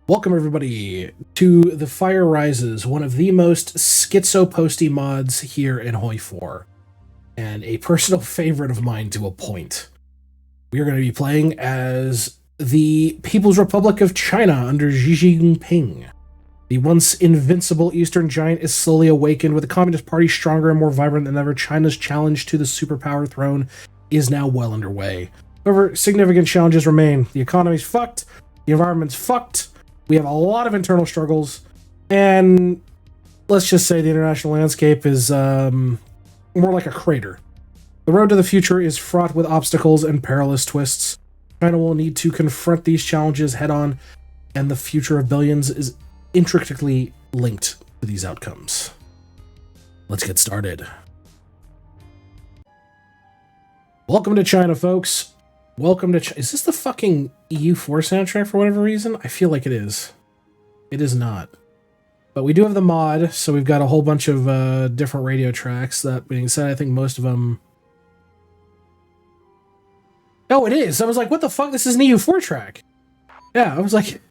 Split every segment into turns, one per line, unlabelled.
Welcome everybody to The Fire Rises, one of the most schizo-posty mods here in HOI4, and a personal favorite of mine to a point. We are going to be playing as the People's Republic of China under Xi Jinping. The once invincible Eastern giant is slowly awakened, with the Communist Party stronger and more vibrant than ever. China's challenge to the superpower throne is now well underway. However, significant challenges remain. The economy's fucked, the environment's fucked, we have a lot of internal struggles, and let's just say the international landscape is more like a crater. The road to the future is fraught with obstacles and perilous twists. China will need to confront these challenges head-on, and the future of billions is intricately linked to these outcomes. Let's get started. Welcome to China, folks. Welcome to Is this the fucking EU4 soundtrack for whatever reason? I feel like it is. It is not. But we do have the mod, so we've got a whole bunch of different radio tracks. That being said, I think most of them... Oh, it is! I was like, what the fuck? This is an EU4 track! Yeah, I was like...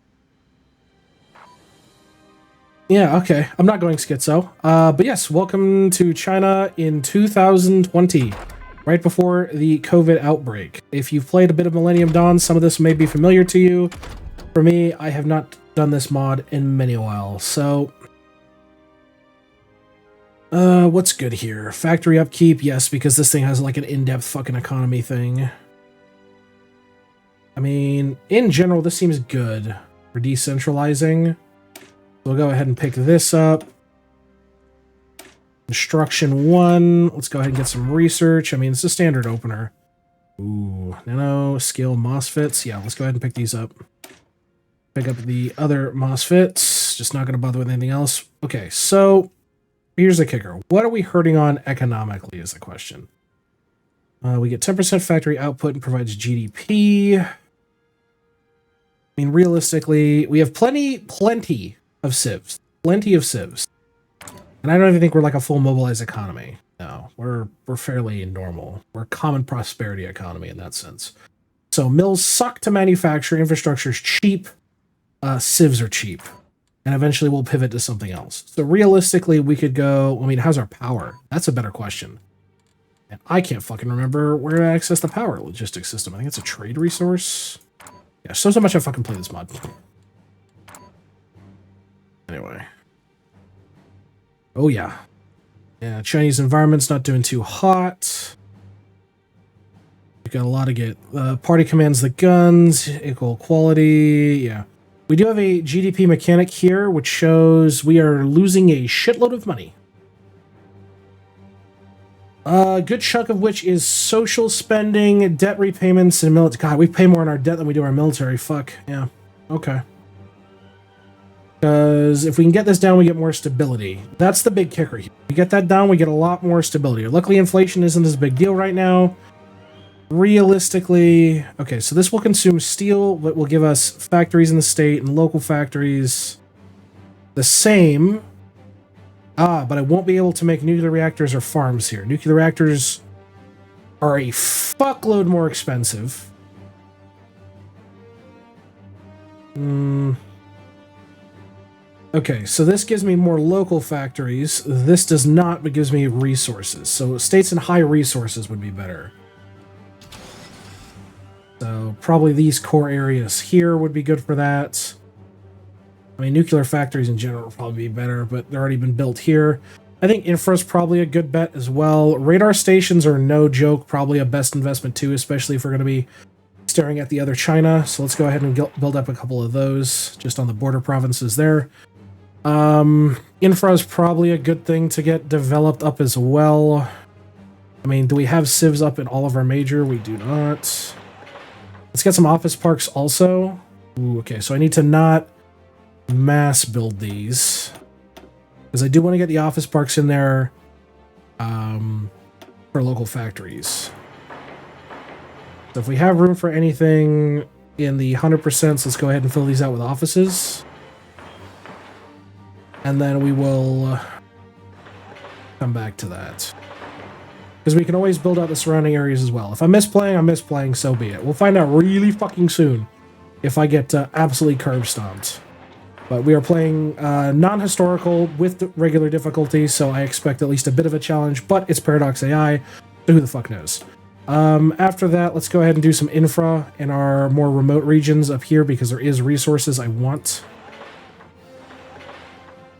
Yeah, okay. I'm not going schizo. But yes, welcome to China in 2020. Right before the COVID outbreak. If you've played a bit of Millennium Dawn, some of this may be familiar to you. For me, I have not done this mod in many a while, so... what's good here? Factory upkeep, yes, because this thing has like an in-depth fucking economy thing. I mean, in general, this seems good for decentralizing. We'll go ahead and pick this up. Construction 1. Let's go ahead and get some research. I mean, it's a standard opener. Ooh, nano, skill, MOSFETs. Yeah, let's go ahead and pick these up. Pick up the other MOSFETs. Just not going to bother with anything else. Okay, so here's the kicker. What are we hurting on economically is the question. We get 10% factory output and provides GDP. I mean, realistically, we have plenty of civs. Plenty of civs. And I don't even think we're like a full mobilized economy. No, we're fairly normal. We're a common prosperity economy in that sense. So mills suck to manufacture, infrastructure is cheap, civs are cheap, and eventually we'll pivot to something else. So realistically, we could go, I mean, how's our power? That's a better question. And I can't fucking remember where to access the power logistics system. I think it's a trade resource. Yeah, so much I fucking play this mod. Anyway. Oh, yeah. Yeah, Chinese environment's not doing too hot. We got a lot to get. Party commands the guns, equal quality, yeah. We do have a GDP mechanic here, which shows we are losing a shitload of money. A good chunk of which is social spending, debt repayments, and military. God, we pay more on our debt than we do our military. Fuck, yeah. Okay. Because if we can get this down, we get more stability. That's the big kicker here. We get that down, we get a lot more stability. Luckily, inflation isn't as big deal right now. Realistically, okay, so this will consume steel, but will give us factories in the state and local factories the same. But I won't be able to make nuclear reactors or farms here. Nuclear reactors are a fuckload more expensive. Okay, so this gives me more local factories. This does not, but gives me resources. So states in high resources would be better. So probably these core areas here would be good for that. I mean, nuclear factories in general would probably be better, but they're already been built here. I think infra is probably a good bet as well. Radar stations are no joke, probably a best investment too, especially if we're going to be staring at the other China. So let's go ahead and build up a couple of those just on the border provinces there. Infra is probably a good thing to get developed up as well. I mean, do we have civs up in all of our major? We do not. Let's get some office parks also. Ooh, okay, so I need to not mass build these, because I do want to get the office parks in there for local factories. So if we have room for anything in the 100%, let's go ahead and fill these out with offices. And then we will come back to that. Because we can always build out the surrounding areas as well. If I'm misplaying, so be it. We'll find out really fucking soon if I get absolutely curb stomped. But we are playing non-historical with the regular difficulty, so I expect at least a bit of a challenge, but it's Paradox AI, so who the fuck knows. After that, let's go ahead and do some infra in our more remote regions up here, because there is resources I want.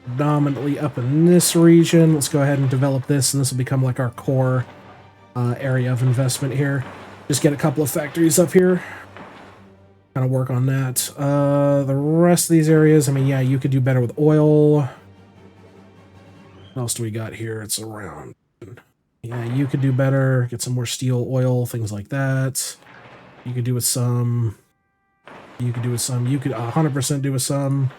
Predominantly up in this region. Let's go ahead and develop this, and this will become like our core area of investment here. Just get a couple of factories up here. Kind of work on that. The rest of these areas, I mean, yeah, you could do better with oil. What else do we got here? It's around. Yeah, you could do better. Get some more steel, oil, things like that. You could do with some. You could do with some. You could 100% do with some.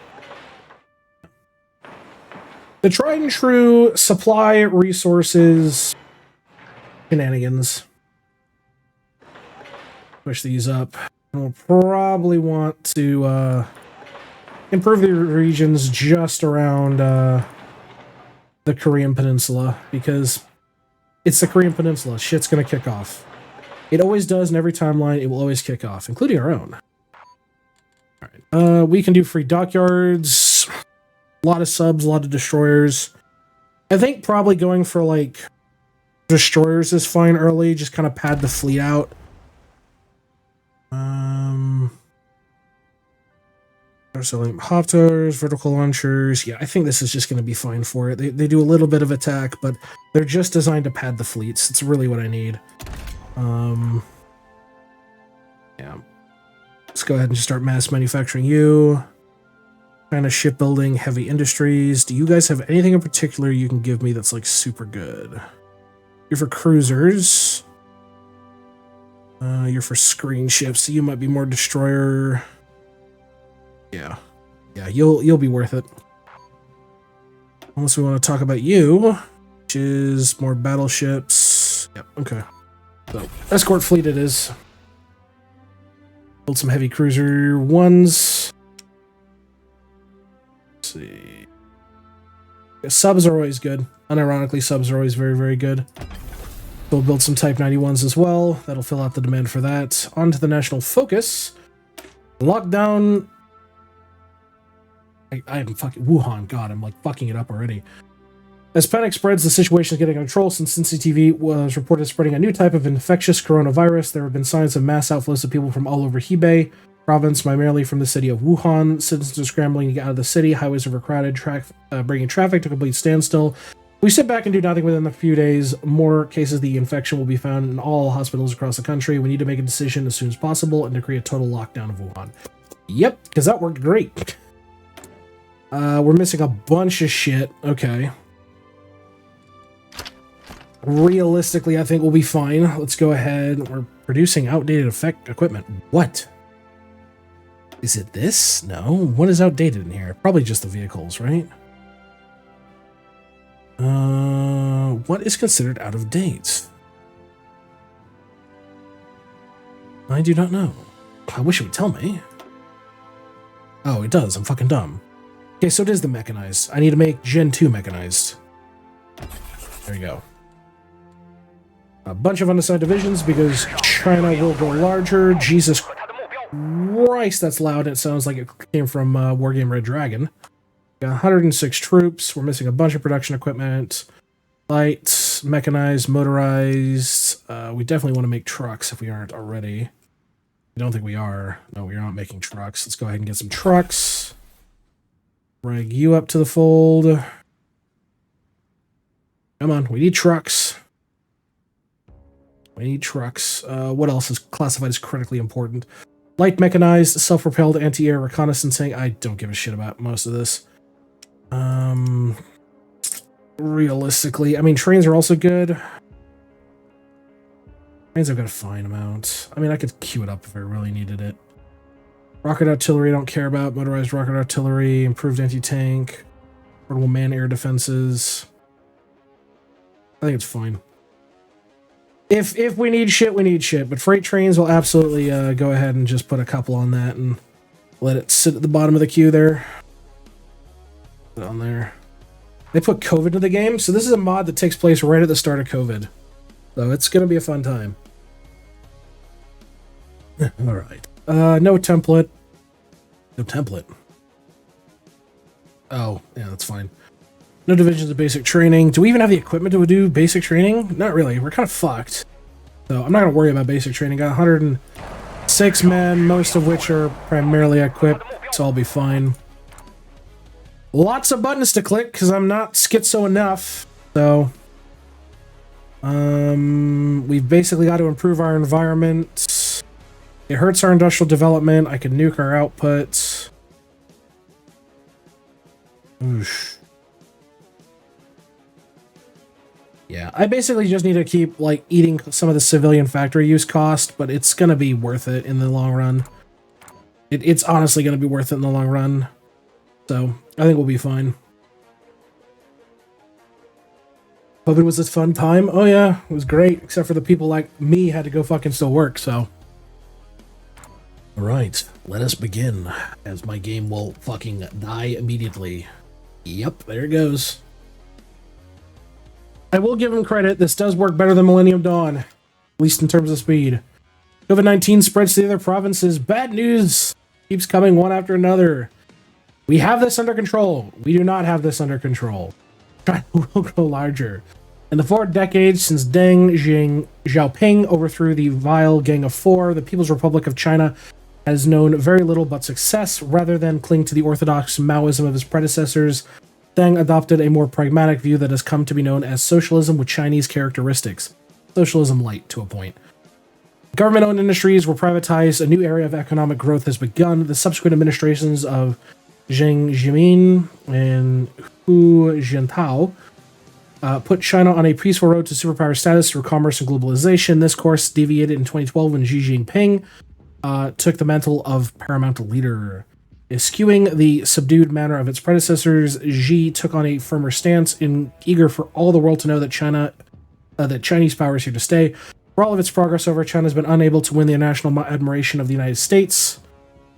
The tried and true supply resources shenanigans. Push these up. We'll probably want to improve the regions just around the Korean Peninsula, because it's the Korean Peninsula. Shit's gonna kick off. It always does in every timeline. It will always kick off, including our own. All right. We can do free dockyards. A lot of subs, a lot of destroyers. I think probably going for like destroyers is fine early. Just kind of pad the fleet out. Hoppers, vertical launchers. Yeah, I think this is just going to be fine for it. They do a little bit of attack, but they're just designed to pad the fleets. It's really what I need. Yeah. Let's go ahead and just start mass manufacturing you. Kind of shipbuilding, heavy industries. Do you guys have anything in particular you can give me that's like super good? You're for cruisers. You're for screen ships, so you might be more destroyer. Yeah, you'll be worth it. Unless we want to talk about you, which is more battleships. Yep, okay. So escort fleet it is. Build some heavy cruiser ones. Let's see. Yeah, subs are always good. Unironically, subs are always very, very good. We'll build some Type 91s as well. That'll fill out the demand for that. On to the national focus. Lockdown. I am fucking Wuhan. God, I'm like fucking it up already. As panic spreads, the situation is getting out of control. Since CCTV was reported spreading a new type of infectious coronavirus, there have been signs of mass outflows of people from all over Hebei province, primarily from the city of Wuhan. Citizens are scrambling to get out of the city. Highways are overcrowded, bringing traffic to a complete standstill. We sit back and do nothing within a few days. More cases of the infection will be found in all hospitals across the country. We need to make a decision as soon as possible and to create a total lockdown of Wuhan. Yep, because that worked great. We're missing a bunch of shit. Okay. Realistically, I think we'll be fine. Let's go ahead. We're producing outdated equipment. What? Is it this? No. What is outdated in here? Probably just the vehicles, right? What is considered out of date? I do not know. I wish it would tell me. Oh, it does. I'm fucking dumb. Okay, so it is the mechanized. I need to make Gen 2 mechanized. There you go. A bunch of unassigned divisions because China will go larger. Jesus Christ, that's loud. It sounds like it came from Wargame Red Dragon. Got 106 troops. We're missing a bunch of production equipment. Light, mechanized, motorized. We definitely want to make trucks if we aren't already. I don't think we are. No, we are not making trucks. Let's go ahead and get some trucks. Drag you up to the fold. Come on, we need trucks. We need trucks. What else is classified as critically important? Light mechanized, self-propelled anti-air reconnaissancing. I don't give a shit about most of this. Realistically, I mean, trains are also good. Trains I've got a fine amount. I mean, I could queue it up if I really needed it. Rocket artillery, I don't care about. Motorized rocket artillery, improved anti-tank, portable man-air defenses. I think it's fine. If we need shit, we need shit. But freight trains will absolutely go ahead and just put a couple on that and let it sit at the bottom of the queue there. Put it on there. They put COVID into the game, so this is a mod that takes place right at the start of COVID. So it's going to be a fun time. Alright. No template. No template. Oh, yeah, that's fine. No divisions of basic training. Do we even have the equipment to do basic training? Not really. We're kind of fucked. So I'm not going to worry about basic training. Got 106 men, most of which are primarily equipped, so I'll be fine. Lots of buttons to click because I'm not schizo enough. So we've basically got to improve our environment. It hurts our industrial development. I could nuke our output. Oosh. Yeah, I basically just need to keep, like, eating some of the civilian factory use cost, but it's gonna be worth it in the long run. It's honestly gonna be worth it in the long run. So, I think we'll be fine. Hope it was a fun time. Oh yeah, it was great, except for the people like me had to go fucking still work, so. Alright, let us begin, as my game will fucking die immediately. Yep, there it goes. I will give him credit, this does work better than Millennium Dawn, at least in terms of speed. COVID-19 spreads to the other provinces. Bad news keeps coming one after another. We have this under control. We do not have this under control. China will grow larger. In the 4 decades since Deng Xiaoping overthrew the vile Gang of Four, the People's Republic of China has known very little but success. Rather than cling to the orthodox Maoism of his predecessors, Deng adopted a more pragmatic view that has come to be known as socialism with Chinese characteristics. Socialism light, to a point. Government-owned industries were privatized. A new era of economic growth has begun. The subsequent administrations of Jiang Zemin and Hu Jintao put China on a peaceful road to superpower status through commerce and globalization. This course deviated in 2012 when Xi Jinping took the mantle of paramount leader. Eschewing the subdued manner of its predecessors, Xi took on a firmer stance, eager for all the world to know that Chinese power is here to stay. For all of its progress over, China has been unable to win the national admiration of the United States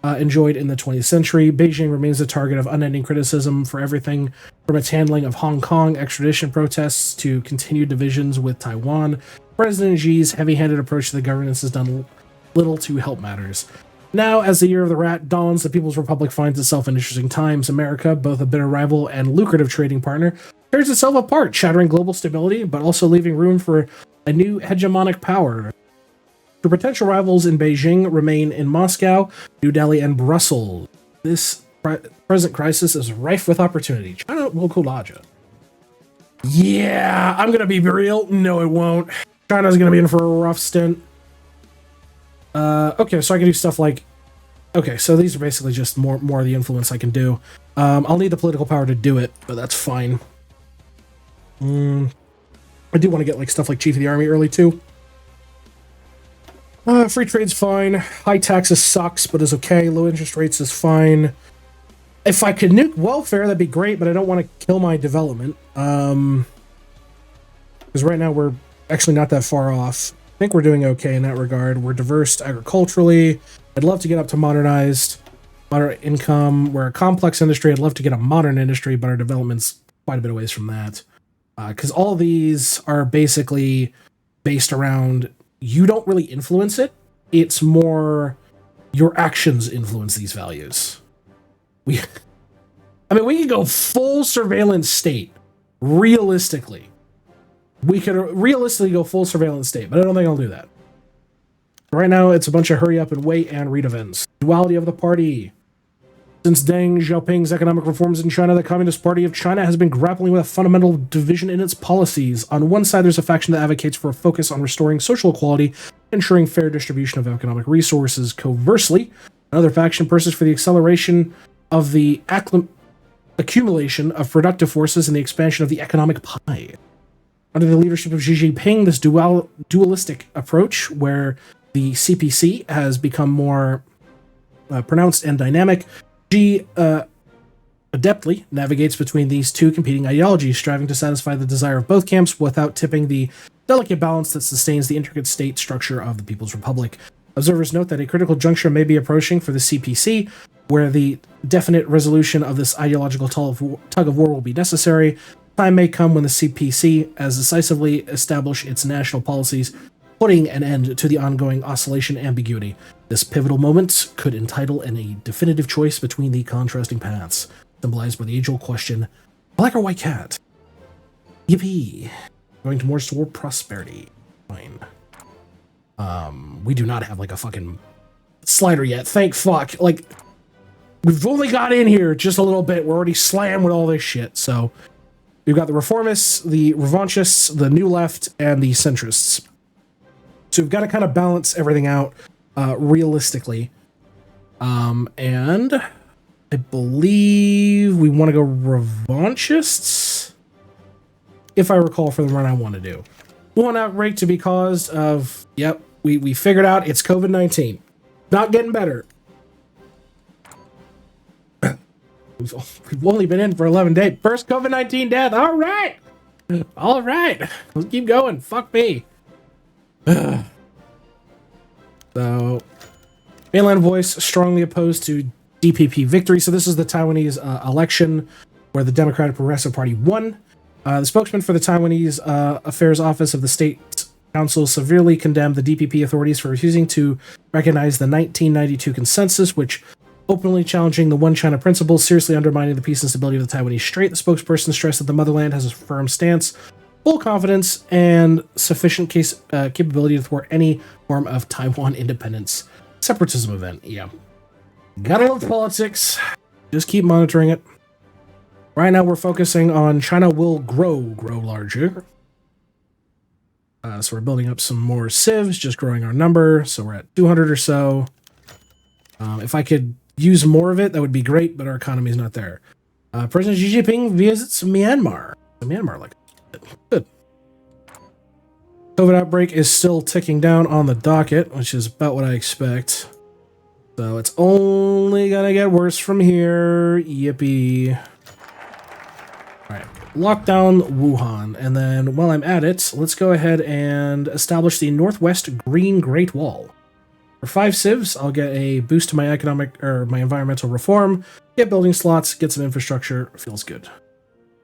enjoyed in the 20th century. Beijing remains the target of unending criticism for everything from its handling of Hong Kong extradition protests to continued divisions with Taiwan. President Xi's heavy-handed approach to the governance has done little to help matters. Now, as the year of the rat dawns, the People's Republic finds itself in interesting times. America, both a bitter rival and lucrative trading partner, tears itself apart, shattering global stability, but also leaving room for a new hegemonic power. The potential rivals in Beijing remain in Moscow, New Delhi, and Brussels. This present crisis is rife with opportunity. China will collage. Yeah, I'm gonna be real. No, it won't. China's gonna be in for a rough stint. Okay, so I can do stuff like... Okay, so these are basically just more of the influence I can do. I'll need the political power to do it, but that's fine. I do want to get like stuff like Chief of the Army early, too. Free trade's fine. High taxes sucks, but is okay. Low interest rates is fine. If I could nuke welfare, that'd be great, but I don't want to kill my development. Because right now we're actually not that far off. I think we're doing okay in that regard. We're diverse agriculturally. I'd love to get up to modernized, moderate income. We're a complex industry. I'd love to get a modern industry, but our development's quite a bit away from that. Because all of these are basically based around, you don't really influence it. It's more your actions influence these values. We could go full surveillance state, realistically. We could realistically go full surveillance state, but I don't think I'll do that. Right now, it's a bunch of hurry up and wait and read events. Duality of the party. Since Deng Xiaoping's economic reforms in China, the Communist Party of China has been grappling with a fundamental division in its policies. On one side, there's a faction that advocates for a focus on restoring social equality, ensuring fair distribution of economic resources. Conversely, another faction pushes for the acceleration of the accumulation of productive forces and the expansion of the economic pie. Under the leadership of Xi Jinping, this dualistic approach, where the CPC has become more pronounced and dynamic, Xi adeptly navigates between these two competing ideologies, striving to satisfy the desire of both camps without tipping the delicate balance that sustains the intricate state structure of the People's Republic. Observers note that a critical juncture may be approaching for the CPC, where the definite resolution of this ideological tug of war will be necessary. Time may come when the CPC as decisively establish its national policies, putting an end to the ongoing oscillation ambiguity. This pivotal moment could entitle a definitive choice between the contrasting paths. symbolized by the age-old question, black or white cat? Yippee. Going toward prosperity. Fine. We do not have like a fucking slider yet. Thank fuck. Like, we've only got in here just a little bit. We're already slammed with all this shit. So we've got the reformists, the revanchists, the new left, and the centrists. So we've got to kind of balance everything out realistically. And I believe we want to go revanchists, if I recall, for the run I want to do. One outbreak to be caused of, yep, we figured out it's COVID-19. Not getting better. We've only been in for 11 days. First COVID-19 death. All right. All right. Let's keep going. Fuck me. So, mainland voice strongly opposed to DPP victory. So this is the Taiwanese election where the Democratic Progressive Party won. The spokesman for the Taiwanese Affairs Office of the State Council severely condemned the DPP authorities for refusing to recognize the 1992 consensus, which openly challenging the One China principles, seriously undermining the peace and stability of the Taiwanese Strait. The spokesperson stressed that the motherland has a firm stance, full confidence, and sufficient capability to thwart any form of Taiwan independence separatism event. Yeah. Gotta love politics. Just keep monitoring it. Right now we're focusing on China will grow larger. So we're building up some more civs, just growing our number. So we're at 200 or so. If I could use more of it, that would be great, but our economy is not there. President Xi Jinping visits Myanmar. Like, good. COVID outbreak is still ticking down on the docket, which is about what I expect. So it's only gonna get worse from here. Yippee. Alright, lock down Wuhan, and then while I'm at it, let's go ahead and establish the Northwest Green Great Wall. For 5 civs, I'll get a boost to my my environmental reform, get building slots, get some infrastructure. Feels good.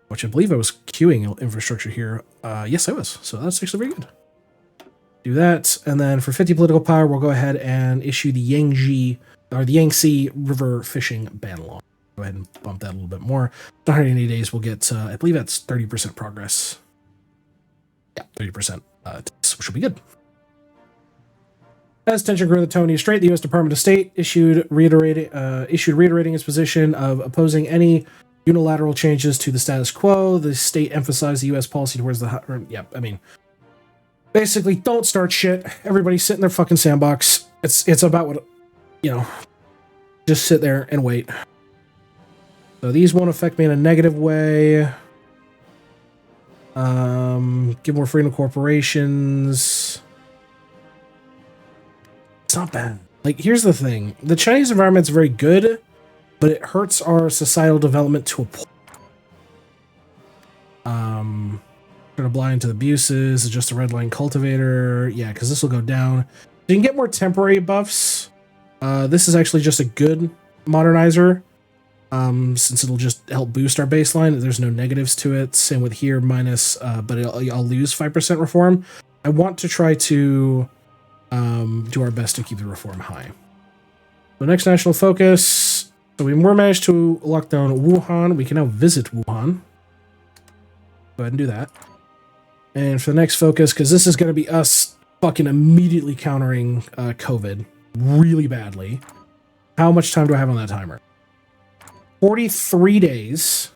Which I believe I was queuing infrastructure here. Yes, I was. So that's actually very good. Do that, and then for 50 political power, we'll go ahead and issue the Yangtze River fishing ban law. Go ahead and bump that a little bit more. 180 days, we'll get, I believe that's 30% progress. Yeah, 30%, which will be good. As tension grew in the Taiwanese Strait, the U.S. Department of State issued reiterating its position of opposing any unilateral changes to the status quo. The state emphasized the U.S. policy towards basically, don't start shit. Everybody sit in their fucking sandbox. It's about what, just sit there and wait. So these won't affect me in a negative way. Give more freedom to corporations. It's not bad. Like, here's the thing. The Chinese environment's very good, but it hurts our societal development to a point. Gonna blind to the abuses, adjust the red line cultivator. Yeah, because this will go down. You can get more temporary buffs. This is actually just a good modernizer. Since it'll just help boost our baseline. There's no negatives to it. Same with here, minus, but I'll lose 5% reform. I want to try to do our best to keep the reform high. So next national focus. So we managed to lock down Wuhan. We can now visit Wuhan. Go ahead and do that. And for the next focus, because this is going to be us fucking immediately countering COVID really badly. How much time do I have on that timer? 43 days.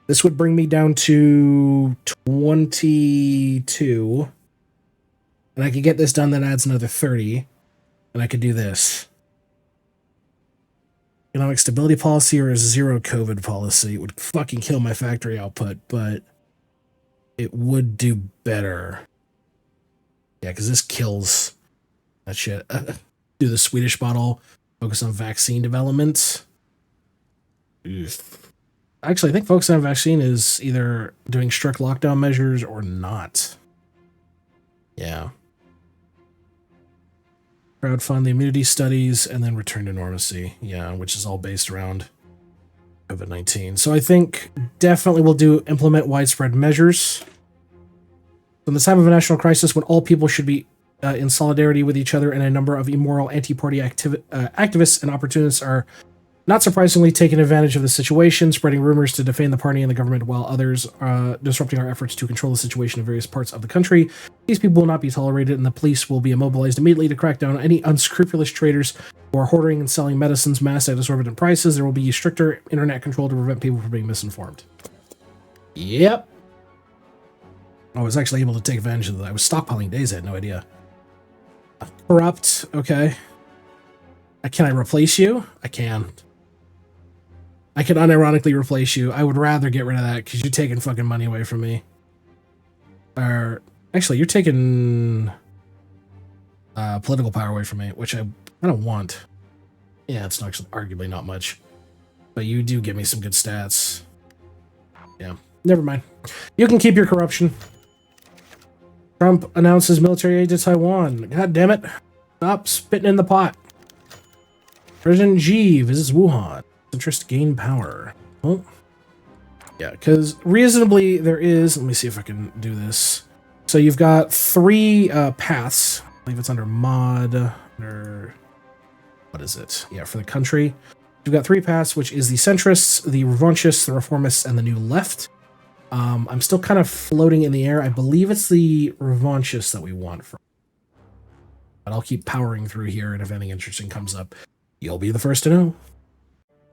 This would bring me down to 22. And I could get this done, that adds another 30. And I could do this. Economic stability policy or a zero COVID policy. It would fucking kill my factory output, but it would do better. Yeah, because this kills that shit. Do the Swedish model. Focus on vaccine development. Actually, I think focusing on vaccine is either doing strict lockdown measures or not. Yeah. Crowdfund the immunity studies and then return to normalcy. Yeah, which is all based around COVID-19. So I think definitely we'll implement widespread measures. In the time of a national crisis, when all people should be in solidarity with each other and a number of immoral anti-party activists and opportunists are not surprisingly, taking advantage of the situation, spreading rumors to defame the party and the government, while others disrupting our efforts to control the situation in various parts of the country. These people will not be tolerated, and the police will be immobilized immediately to crack down on any unscrupulous traders who are hoarding and selling medicines massed at exorbitant prices. There will be stricter internet control to prevent people from being misinformed. Yep. I was actually able to take advantage of that. I was stockpiling days, I had no idea. Corrupt, okay. Can I replace you? I can. I can unironically replace you. I would rather get rid of that because you're taking fucking money away from me. Or actually, you're taking political power away from me, which I don't want. Yeah, it's actually arguably not much, but you do give me some good stats. Yeah, never mind. You can keep your corruption. Trump announces military aid to Taiwan. God damn it! Stop spitting in the pot. President Xi visits Wuhan. Interest gain power. Well, yeah, because reasonably there is. Let me see if I can do this. So you've got 3 paths. I believe it's under mod or what is it? Yeah, for the country. You've got 3 paths, which is the centrists, the revanchists, the reformists, and the new left. I'm still kind of floating in the air. I believe it's the revanchists that we want from. But I'll keep powering through here, and if anything interesting comes up, you'll be the first to know.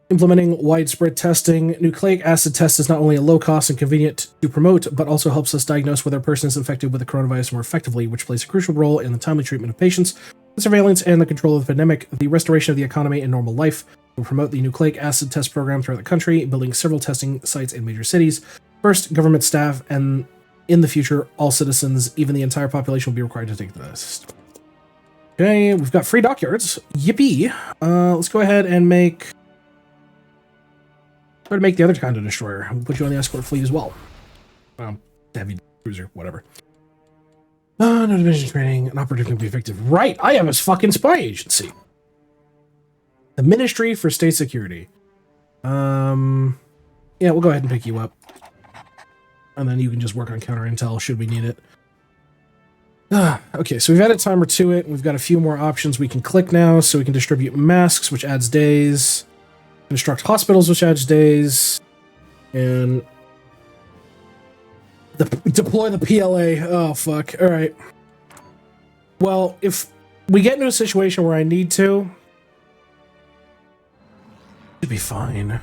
Implementing widespread testing. Nucleic acid test is not only a low cost and convenient to promote, but also helps us diagnose whether a person is infected with the coronavirus more effectively, which plays a crucial role in the timely treatment of patients, the surveillance and the control of the pandemic, the restoration of the economy and normal life. We'll promote the nucleic acid test program throughout the country, building several testing sites in major cities. First, government staff, and in the future, all citizens, even the entire population, will be required to take the test. Okay, we've got free dockyards. Yippee! Let's go ahead and make... Or to make the other kind of destroyer. We'll put you on the escort fleet as well. Heavy cruiser, whatever. No division training. An operative can be effective. Right! I have a fucking spy agency. The Ministry for State Security. Yeah, we'll go ahead and pick you up. And then you can just work on counter intel should we need it. Okay, so we've added timer to it. We've got a few more options we can click now. So we can distribute masks, which adds days. Construct hospitals, which adds days. And deploy the PLA. Oh, fuck. All right. Well, if we get into a situation where I need to, it'd be fine.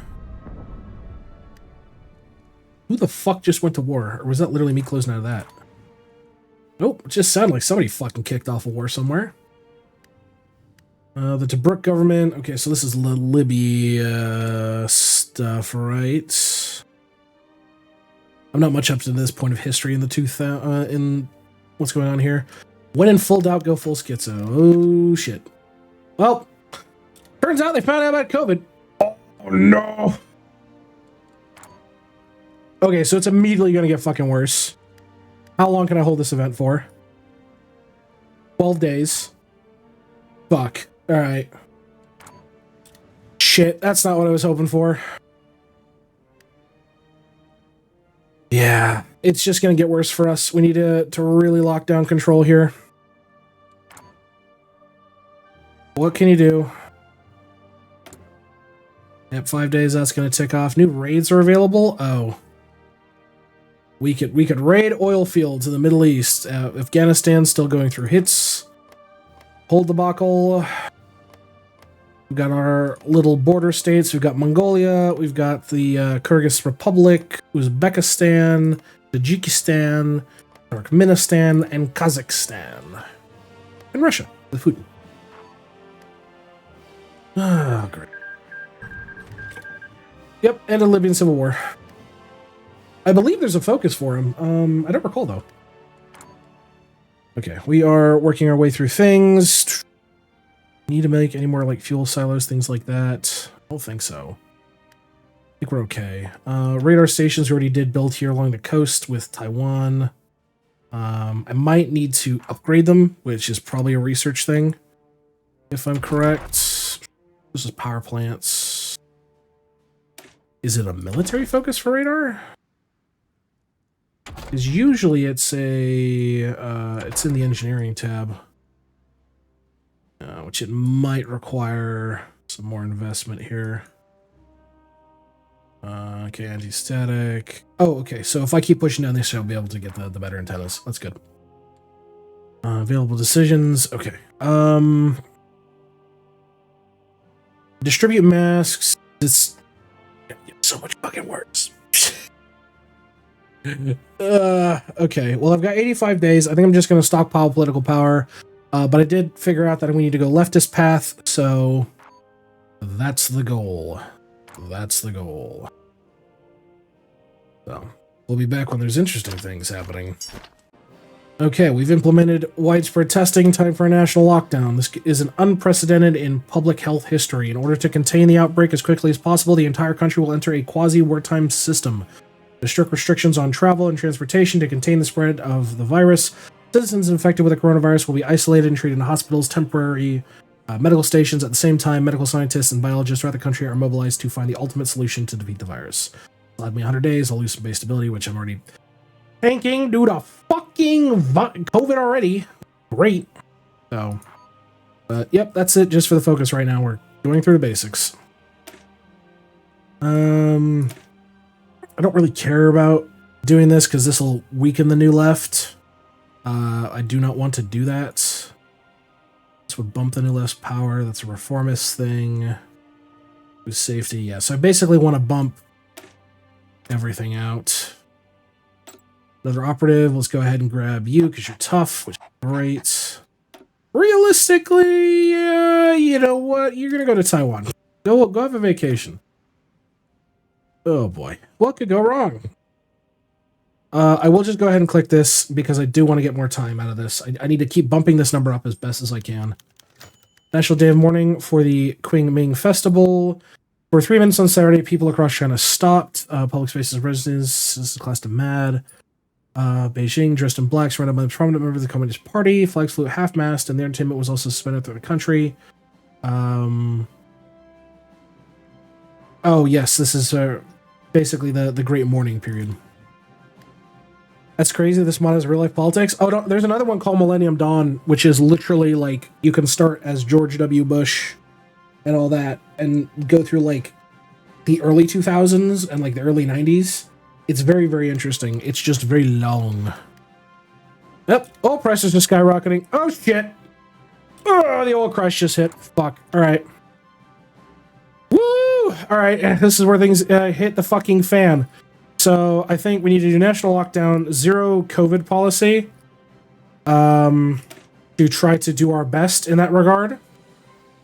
Who the fuck just went to war? Or was that literally me closing out of that? Nope, it just sounded like somebody fucking kicked off a war somewhere. The Tobruk government. Okay, so this is Libya stuff, right? I'm not much up to this point of history in the in what's going on here. When in full doubt, go full schizo. Oh shit. Well, turns out they found out about COVID. Oh no. Okay, so it's immediately gonna get fucking worse. How long can I hold this event for? 12 days. Fuck. Alright. Shit, that's not what I was hoping for. Yeah, it's just gonna get worse for us. We need to really lock down control here. What can you do? Yep, 5 days, that's gonna tick off. New raids are available? Oh. We could raid oil fields in the Middle East. Afghanistan's still going through hits. Hold the debacle. We've got our little border states. We've got Mongolia. We've got the Kyrgyz Republic, Uzbekistan, Tajikistan, Turkmenistan, and Kazakhstan. And Russia with Putin. Ah, great. Yep, and a Libyan civil war. I believe there's a focus for him. I don't recall, though. Okay, we are working our way through things. Need to make any more, like, fuel silos, things like that? I don't think so. I think we're okay. Radar stations we already did build here along the coast with Taiwan. I might need to upgrade them, which is probably a research thing, if I'm correct. This is power plants. Is it a military focus for radar? Because usually it's it's in the engineering tab, which it might require some more investment here. Okay, anti-static. Oh, okay. So if I keep pushing down this, I'll be able to get the better antennas. That's good. Available decisions. Okay. Distribute masks. It's so much fucking works. Okay. Well, I've got 85 days. I think I'm just going to stockpile political power. But I did figure out that we need to go leftist path. So that's the goal. That's the goal. So we'll be back when there's interesting things happening. Okay, we've implemented widespread testing. Time for a national lockdown. This is an unprecedented in public health history. In order to contain the outbreak as quickly as possible, the entire country will enter a quasi-wartime system. There's strict restrictions on travel and transportation to contain the spread of the virus. Citizens infected with the coronavirus will be isolated and treated in hospitals, temporary medical stations. At the same time, medical scientists and biologists throughout the country are mobilized to find the ultimate solution to defeat the virus. Allowed me 100 days. I'll lose some base stability, which I'm already tanking due to fucking COVID already. Great. So, yep, that's it just for the focus right now. We're going through the basics. I don't really care about doing this because this will weaken the new left. I do not want to do that. This would bump the new left's power. That's a reformist thing. With safety, yeah. So I basically want to bump everything out. Another operative. Let's go ahead and grab you because you're tough, which is great. Realistically, you know what? You're gonna go to Taiwan. Go have a vacation. Oh boy, what could go wrong? I will just go ahead and click this because I do want to get more time out of this. I need to keep bumping this number up as best as I can. National Day of Mourning for the Qingming Festival. For 3 minutes on Saturday, people across China stopped. Public spaces of residents. This is class to mad. Beijing, dressed in black, surrounded by a prominent member of the Communist Party. Flags flew at half-mast, and their entertainment was also suspended throughout the country. Oh, yes, this is basically the Great Mourning period. That's crazy. This mod has real-life politics. Oh, no, there's another one called Millennium Dawn, which is literally, like, you can start as George W. Bush and all that, and go through, like, the early 2000s and, like, the early 90s. It's very, very interesting. It's just very long. Yep, oil prices are skyrocketing. Oh, shit. Oh, the oil crash just hit. Fuck. All right. Woo! All right, this is where things hit the fucking fan. So I think we need to do national lockdown, zero COVID policy, to try to do our best in that regard,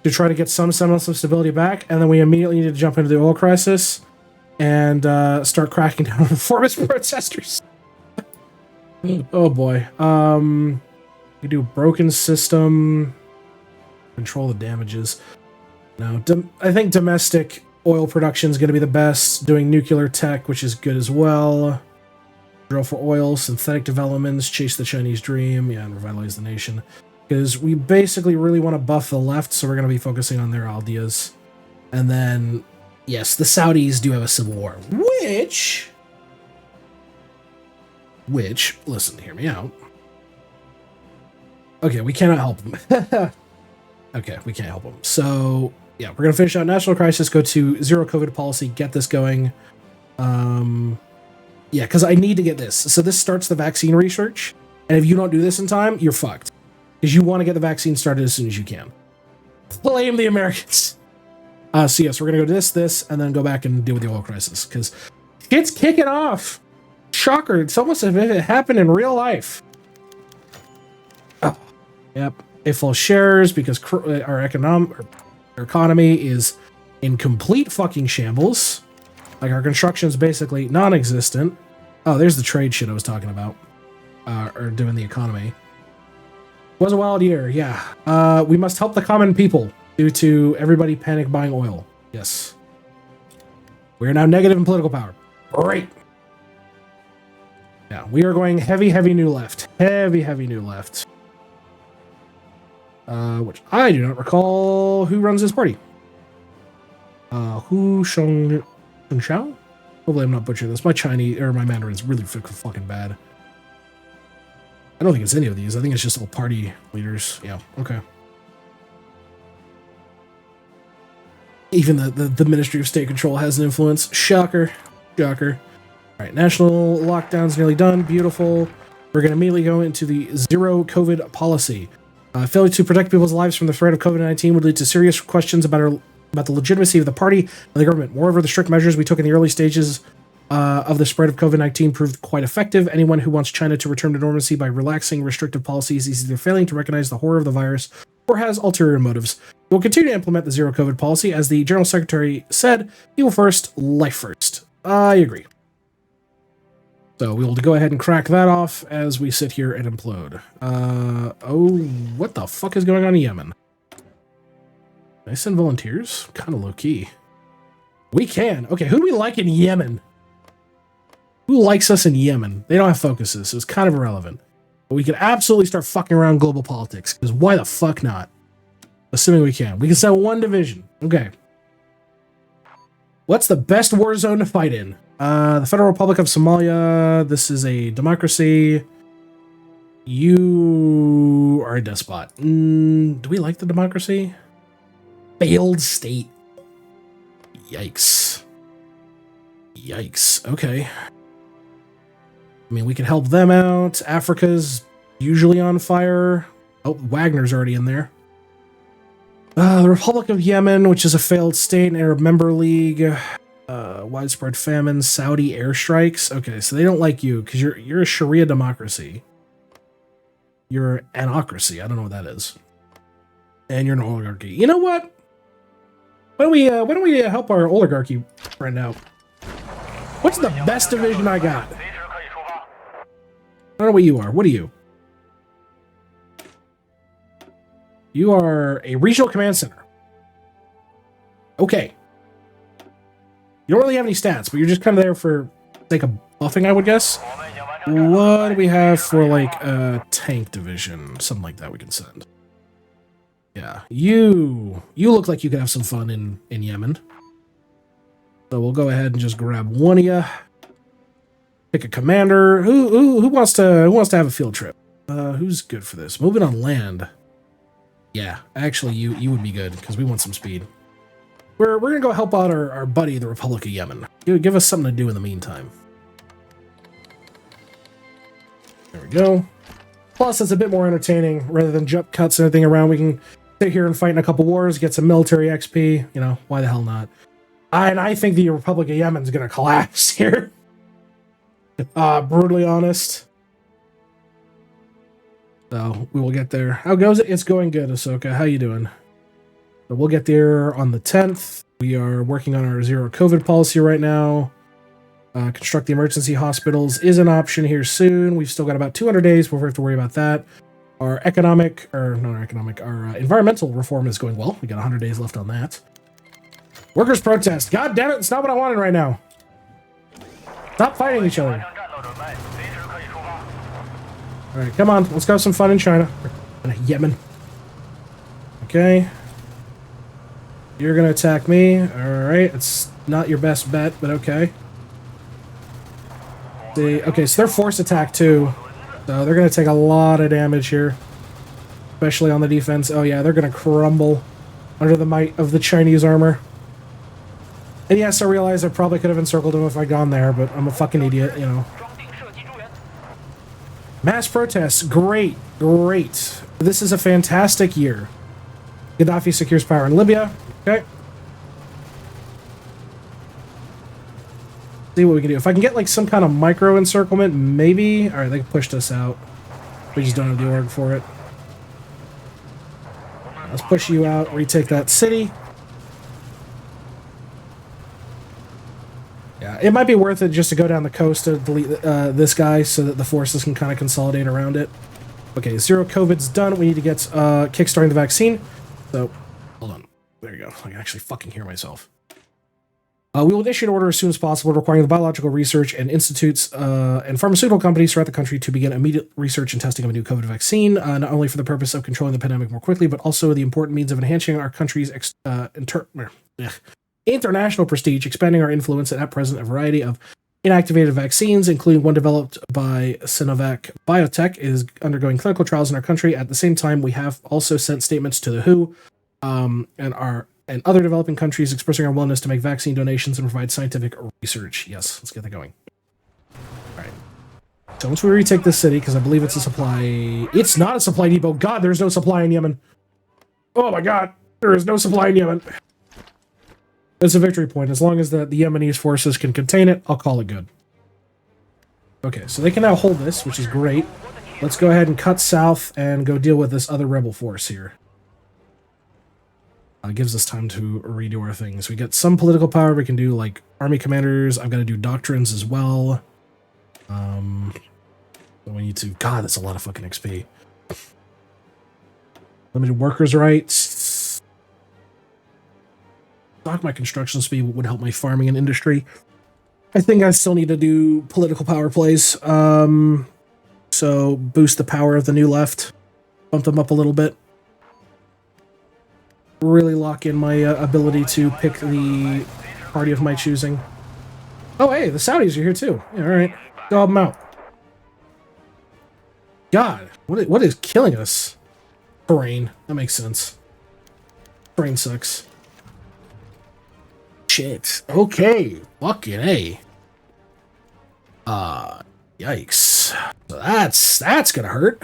to try to get some semblance of stability back, and then we immediately need to jump into the oil crisis and start cracking down on reformist protesters. Oh boy. We do broken system, control the damages. No, I think domestic oil production is going to be the best. Doing nuclear tech, which is good as well. Drill for oil, synthetic developments, chase the Chinese dream, yeah, and revitalize the nation. Because we basically really want to buff the left, so we're going to be focusing on their ideas. And then, yes, the Saudis do have a civil war, which, listen, hear me out. Okay, we cannot help them. Okay, we can't help them. So, yeah, we're going to finish out national crisis, go to zero COVID policy, get this going. Yeah, because I need to get this. So this starts the vaccine research, and if you don't do this in time, you're fucked. Because you want to get the vaccine started as soon as you can. Blame the Americans. So yes, we're going to go to this, and then go back and deal with the oil crisis, because shit's kicking off. Shocker, it's almost as if it happened in real life. Oh, yep. It falls shares because our economy is in complete fucking shambles. Like, our construction is basically non-existent. Oh, there's the trade shit I was talking about. Or doing the economy. Was a wild year, yeah. We must help the common people due to everybody panic buying oil. Yes. We are now negative in political power. Great. Yeah, we are going heavy, heavy new left. Heavy, heavy new left. Which I do not recall who runs this party. Hu Sheng Shao? Hopefully I'm not butchering this. My Chinese, or my Mandarin is really fucking bad. I don't think it's any of these. I think it's just all party leaders. Yeah, okay. Even the Ministry of State Control has an influence. Shocker. Shocker. All right, national lockdown's nearly done. Beautiful. We're going to immediately go into the zero COVID policy. Failure to protect people's lives from the threat of COVID-19 would lead to serious questions about the legitimacy of the party and the government. Moreover, the strict measures we took in the early stages of the spread of COVID-19 proved quite effective. Anyone who wants China to return to normalcy by relaxing restrictive policies is either failing to recognize the horror of the virus or has ulterior motives. We'll continue to implement the zero COVID policy. As the General Secretary said, people first, life first. I agree. So we will go ahead and crack that off as we sit here and implode. Oh, what the fuck is going on in Yemen? Can I send volunteers? Kind of low-key. We can. Okay, who do we like in Yemen? Who likes us in Yemen? They don't have focuses, so it's kind of irrelevant. But we could absolutely start fucking around global politics, because why the fuck not? Assuming we can. We can send one division. Okay. What's the best war zone to fight in? The Federal Republic of Somalia. This is a democracy. You are a despot. Do we like the democracy? Failed state. Yikes. Yikes. Okay. I mean, we can help them out. Africa's usually on fire. Oh, Wagner's already in there. The Republic of Yemen, which is a failed state, an Arab member league. Widespread famine, Saudi airstrikes. Okay, so they don't like you because you're a Sharia democracy. You're an anocracy. I don't know what that is. And you're an oligarchy. You know what? Why don't we help our oligarchy friend out? What's the best division I got? I don't know what you are. What are you? You are a regional command center. Okay. You don't really have any stats, but you're just kind of there for sake of buffing, I would guess. What do we have for, like, a tank division? Something like that we can send. Yeah. You look like you could have some fun in Yemen. So we'll go ahead and just grab one of you. Pick a commander. Who wants to have a field trip? Who's good for this? Moving on land. Yeah, actually, you would be good, because we want some speed. We're going to go help out our buddy, the Republic of Yemen. Give us something to do in the meantime. There we go. Plus, it's a bit more entertaining. Rather than jump cuts and everything around, we can sit here and fight in a couple wars, get some military XP. You know, why the hell not? And I think the Republic of Yemen is going to collapse here. Brutally honest. So, we will get there. How goes it? It's going good, Ahsoka. How you doing? So we'll get there on the 10th. We are working on our zero COVID policy right now. Construct the emergency hospitals is an option here soon. We've still got about 200 days before we have to worry about that. Our environmental reform is going well. We got 100 days left on that. Workers' protest. God damn it, it's not what I wanted right now. Stop fighting each other. Alright, come on. Let's go have some fun in China. Yemen. Okay. You're gonna attack me. Alright, it's not your best bet, but okay. Okay, so they're force attack too. So they're gonna take a lot of damage here. Especially on the defense. Oh yeah, they're gonna crumble under the might of the Chinese armor. And yes, I realize I probably could have encircled him if I'd gone there, but I'm a fucking idiot, you know. Mass protests. Great. Great. This is a fantastic year. Gaddafi secures power in Libya. Okay. See what we can do. If I can get like some kind of micro encirclement, maybe. Alright, they pushed us out. We just don't have the org for it. Let's push you out, retake that city. Yeah, it might be worth it just to go down the coast to delete this guy so that the forces can kind of consolidate around it. Okay, zero COVID's done. We need to get kickstarting the vaccine. So, hold on. There you go. I can actually fucking hear myself. We will issue an order as soon as possible requiring the biological research and institutes and pharmaceutical companies throughout the country to begin immediate research and testing of a new COVID vaccine, not only for the purpose of controlling the pandemic more quickly, but also the important means of enhancing our country's international prestige, expanding our influence, and at present a variety of inactivated vaccines, including one developed by Sinovac Biotech, is undergoing clinical trials in our country. At the same time, we have also sent statements to the WHO and our and other developing countries expressing our willingness to make vaccine donations and provide scientific research. Yes, let's get that going. All right. So once we retake this city, because I believe it's a supply... It's not a supply depot. God, there's no supply in Yemen. Oh my God, there is no supply in Yemen. It's a victory point. As long as the Yemenese forces can contain it, I'll call it good. Okay, so they can now hold this, which is great. Let's go ahead and cut south and go deal with this other rebel force here. It gives us time to redo our things. We get some political power. We can do, like, army commanders. I've got to do doctrines as well. We need to... God, that's a lot of fucking XP. Limited workers' rights. Stock my construction speed would help my farming and industry. I think I still need to do political power plays. So boost the power of the new left. Bump them up a little bit. Really lock in my ability to pick the party of my choosing. Oh, hey, the Saudis are here too. Yeah, all right. Go help them out. God, what is killing us? Terrain. That makes sense. Terrain sucks. Shit. Okay. Fucking A. Yikes. So that's gonna hurt.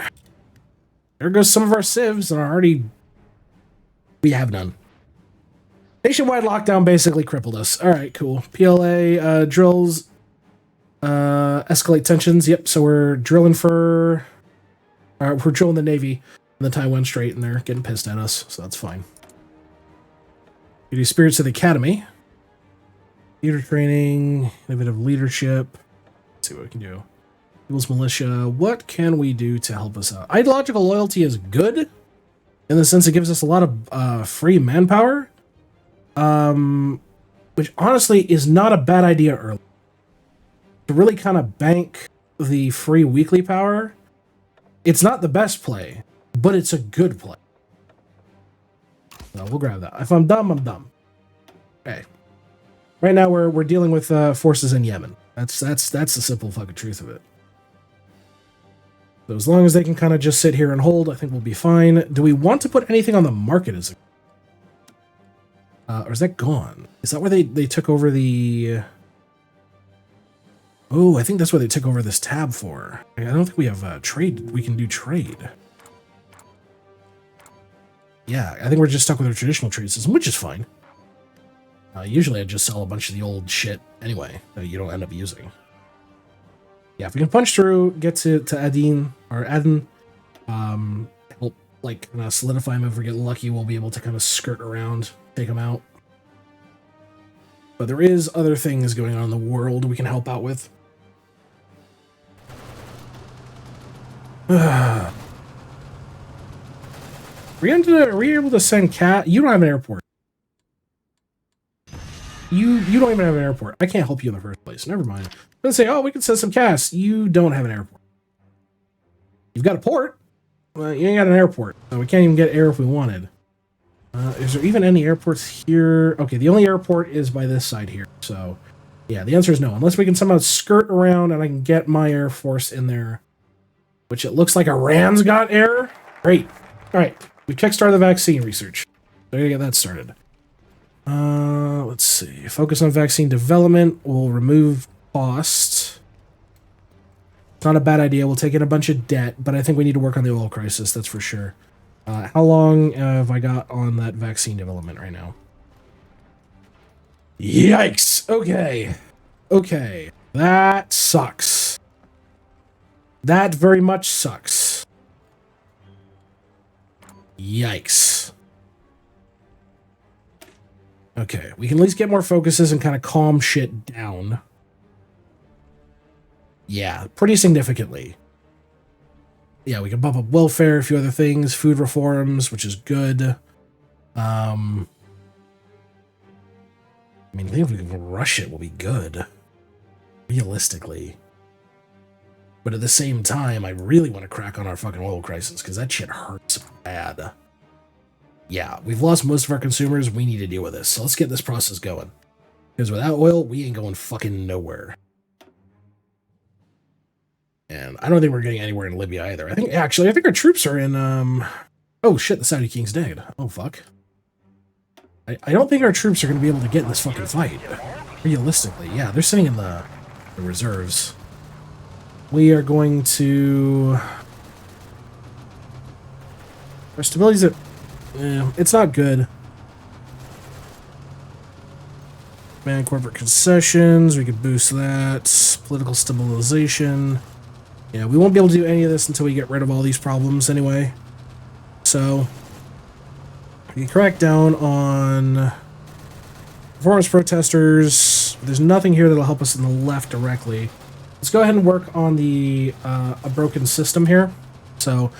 There goes some of our civs and already... We have none. Nationwide lockdown basically crippled us. Alright, cool. PLA, drills, escalate tensions. Yep, so we're drilling for... we're drilling the Navy in the Taiwan Strait, and they're getting pissed at us, so that's fine. We do Spirits of the Academy. Theater training, innovative leadership. Let's see what we can do. People's Militia. What can we do to help us out? Ideological loyalty is good, in the sense it gives us a lot of free manpower. Which honestly is not a bad idea early. To really kind of bank the free weekly power. It's not the best play, but it's a good play. So we'll grab that. If I'm dumb, I'm dumb. Okay. Right now we're dealing with forces in Yemen. That's the simple fucking truth of it. So as long as they can kind of just sit here and hold, I think we'll be fine. Do we want to put anything on the market as or is that gone? Is that where they took over the... Oh, I think that's where they took over this tab for. I don't think we have trade. We can do trade. Yeah, I think we're just stuck with our traditional trade system, which is fine. Usually I just sell a bunch of the old shit anyway that you don't end up using. Yeah, if we can punch through, get to Adin, or Aden, help, like, solidify him. If we get lucky, we'll be able to kind of skirt around, take him out. But there is other things going on in the world we can help out with. Are we able to send Cat? You don't have an airport. You don't even have an airport. I can't help you in the first place. Never mind. Let's say, oh, we can send some cast. You don't have an airport. You've got a port. Well, you ain't got an airport. So we can't even get air if we wanted. Is there even any airports here? Okay, the only airport is by this side here. So, yeah, the answer is no. Unless we can somehow skirt around and I can get my Air Force in there. Which it looks like Iran's got air. Great. All right. We kickstarted the vaccine research. So we gotta get that started. Let's see. Focus on vaccine development. We'll remove costs. It's not a bad idea. We'll take in a bunch of debt, but I think we need to work on the oil crisis. That's for sure. How long have I got on that vaccine development right now? Yikes. Okay. Okay. That sucks. That very much sucks. Yikes. Okay, we can at least get more focuses and kind of calm shit down. Yeah, pretty significantly. Yeah, we can bump up welfare, a few other things, food reforms, which is good. I mean, I think if we can rush it, we'll be good. Realistically. But at the same time, I really want to crack on our fucking oil crisis, because that shit hurts bad. Yeah, we've lost most of our consumers. We need to deal with this. So let's get this process going. Because without oil, we ain't going fucking nowhere. And I don't think we're getting anywhere in Libya either. I think our troops are in, oh shit, the Saudi king's dead. Oh, fuck. I don't think our troops are going to be able to get in this fucking fight. Realistically, yeah, they're sitting in the reserves. We are going to... Our stability's at... it's not good. Man, corporate concessions, we could boost that. Political stabilization. Yeah, we won't be able to do any of this until we get rid of all these problems anyway. So, we can crack down on performance protesters. There's nothing here that'll help us in the left directly. Let's go ahead and work on the a broken system here. So,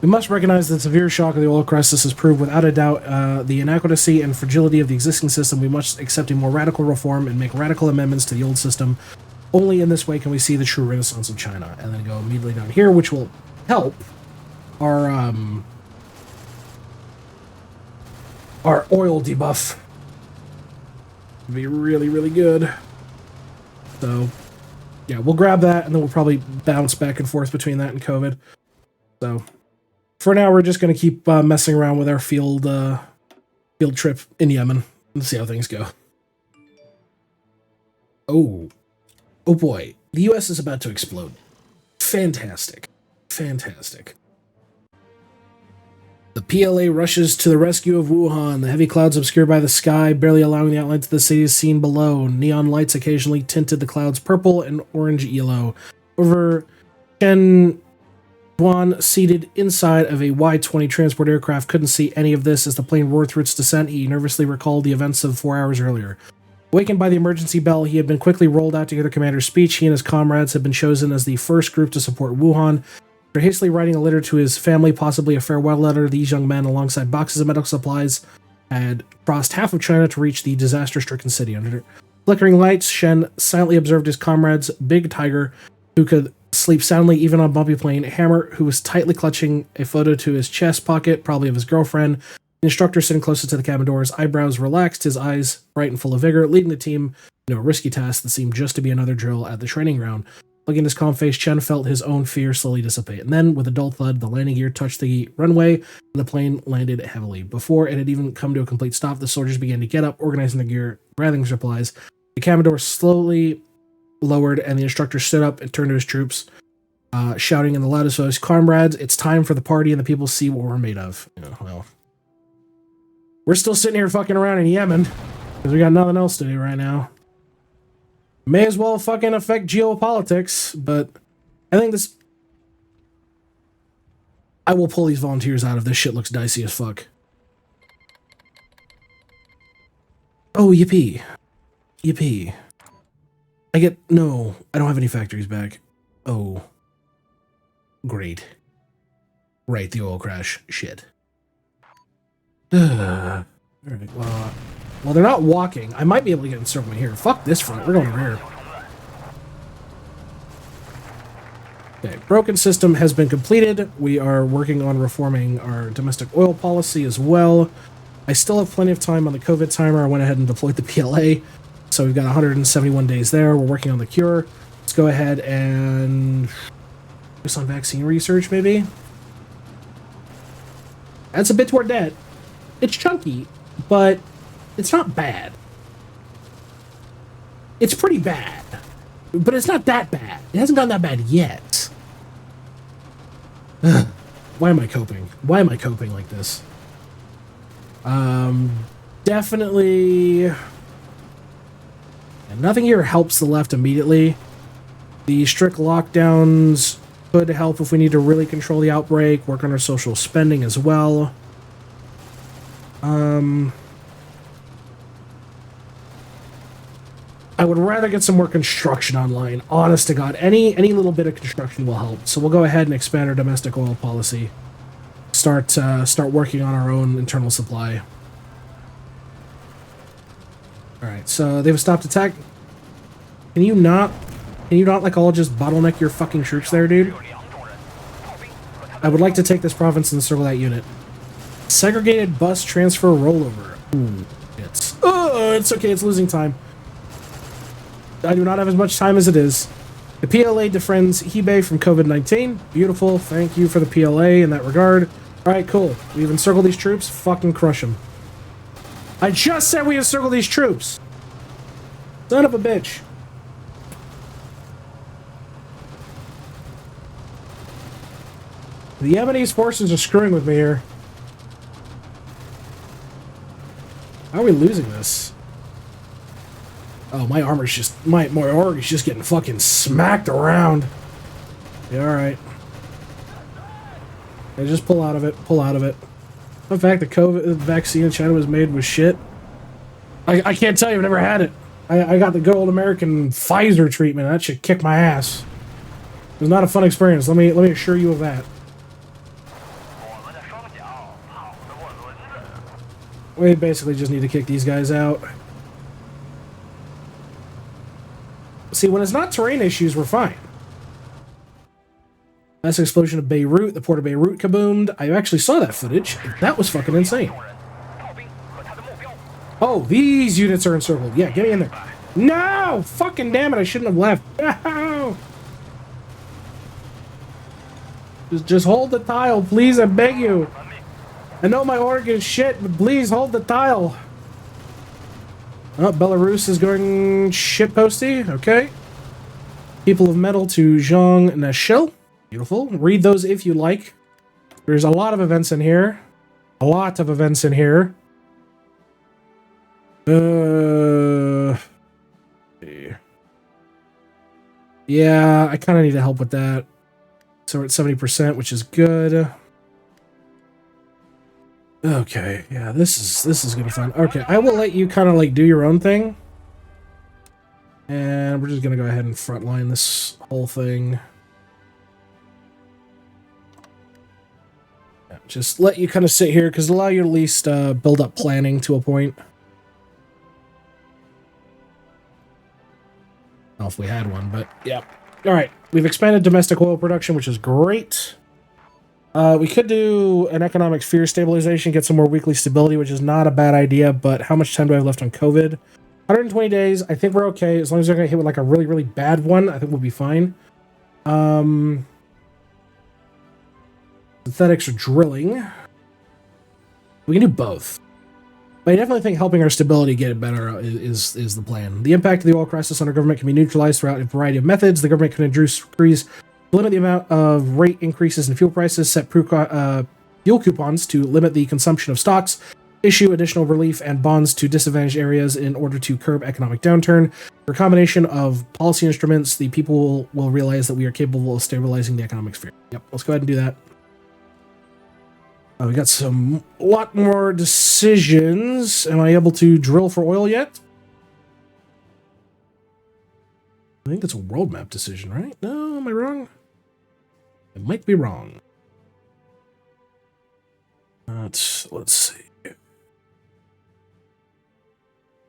we must recognize that the severe shock of the oil crisis has proved without a doubt the inadequacy and fragility of the existing system. We must accept a more radical reform and make radical amendments to the old system. Only in this way can we see the true renaissance of China. And then go immediately down here, which will help our oil debuff. It'll be really, really good. So, yeah, we'll grab that, and then we'll probably bounce back and forth between that and COVID. So... For now, we're just going to keep messing around with our field trip in Yemen and see how things go. Oh boy, the U.S. is about to explode. Fantastic. Fantastic. The PLA rushes to the rescue of Wuhan. The heavy clouds obscured by the sky, barely allowing the outlines of the city seen below. Neon lights occasionally tinted the clouds purple and orange yellow. Over Shen... Juan, seated inside of a Y-20 transport aircraft, couldn't see any of this as the plane roared through its descent. He nervously recalled the events of 4 hours earlier. Awakened by the emergency bell, he had been quickly rolled out to hear the commander's speech. He and his comrades had been chosen as the first group to support Wuhan. After hastily writing a letter to his family, possibly a farewell letter, these young men, alongside boxes of medical supplies, had crossed half of China to reach the disaster-stricken city. Under flickering lights, Shen silently observed his comrades, Big Tiger, who could sleep soundly even on bumpy plane, Hammer, who was tightly clutching a photo to his chest pocket, probably of his girlfriend, the instructor sitting closest to the cabin door, his eyebrows relaxed, his eyes bright and full of vigor, leading the team in a risky task that seemed just to be another drill at the training ground. Looking at his calm face, Chen felt his own fear slowly dissipate, and then, with a dull thud, the landing gear touched the runway, and the plane landed heavily. Before it had even come to a complete stop, the soldiers began to get up, organizing the gear, gathering supplies. The cabin door slowly lowered, and the instructor stood up and turned to his troops, shouting in the loudest voice, "Comrades, it's time for the party, and the people see what we're made of." Well, we're still sitting here fucking around in Yemen, because we got nothing else to do right now. May as well fucking affect geopolitics, but I think this... I will pull these volunteers out if this shit looks dicey as fuck. Oh, yippee. Yippee. No, I don't have any factories back. Oh. Great. Right, the oil crash. Shit. Alright, well, they're not walking. I might be able to get encirclement here. Fuck this front. We're going over here. Okay, broken system has been completed. We are working on reforming our domestic oil policy as well. I still have plenty of time on the COVID timer. I went ahead and deployed the PLA. So we've got 171 days there. We're working on the cure. Let's go ahead and focus on vaccine research, maybe. That's a bit toward debt. It's chunky, but it's not bad. It's pretty bad, but it's not that bad. It hasn't gotten that bad yet. Why am I coping? Why am I coping like this? Definitely... And nothing here helps the left immediately. The strict lockdowns could help if we need to really control the outbreak, work on our social spending as well. I would rather get some more construction online. Honest to God, any little bit of construction will help. So we'll go ahead and expand our domestic oil policy. Start working on our own internal supply. Alright, so they've stopped attack. Can you not like all just bottleneck your fucking troops there, dude? I would like to take this province and circle that unit. Segregated bus transfer rollover. Ooh, it's okay, it's losing time. I do not have as much time as it is. The PLA defriends Hebei from COVID-19. Beautiful, thank you for the PLA in that regard. Alright, cool. We've encircled these troops, fucking crush them. I just said we encircle these troops. Son of a bitch. The Yemenese forces are screwing with me here. How are we losing this? Oh, my armor's just... My org is just getting fucking smacked around. Yeah, alright. Yeah, just pull out of it. Pull out of it. In fact, the COVID vaccine in China was made with shit. I can't tell you, I've never had it. I got the good old American Pfizer treatment. That shit kicked my ass. It was not a fun experience. Let me assure you of that. We basically just need to kick these guys out. See, when it's not terrain issues, we're fine. Mass explosion of Beirut. The port of Beirut kaboomed. I actually saw that footage. That was fucking insane. Oh, these units are encircled. Yeah, get me in there. No! Fucking damn it, I shouldn't have left. No! Just hold the tile, please, I beg you. I know my org is shit, but please hold the tile. Oh, Belarus is going shitposty. Okay. People of Metal to Zhang Nashil. Beautiful. Read those if you like. There's a lot of events in here. A lot of events in here. Yeah, I kind of need help with that. So we're at 70%, which is good. Okay, yeah, this is gonna be fun. Okay, I will let you kind of like do your own thing. And we're just gonna go ahead and frontline this whole thing. Yeah, just let you kind of sit here, because it'll allow you to at least build up planning to a point. I don't know if we had one, but yeah. Alright, we've expanded domestic oil production, which is great. We could do an economic fear stabilization, get some more weekly stability, which is not a bad idea, but how much time do I have left on COVID? 120 days. I think we're okay. As long as they're going to hit with like a really, really bad one, I think we'll be fine. Synthetics or drilling. We can do both. But I definitely think helping our stability get it better is the plan. The impact of the oil crisis on our government can be neutralized throughout a variety of methods. The government can limit the amount of rate increases in fuel prices, set fuel coupons to limit the consumption of stocks, issue additional relief and bonds to disadvantaged areas in order to curb economic downturn. For a combination of policy instruments, the people will realize that we are capable of stabilizing the economic sphere. Yep, let's go ahead and do that. We got a lot more decisions. Am I able to drill for oil yet? I think that's a world map decision, right? No, am I wrong? I might be wrong. Let's see.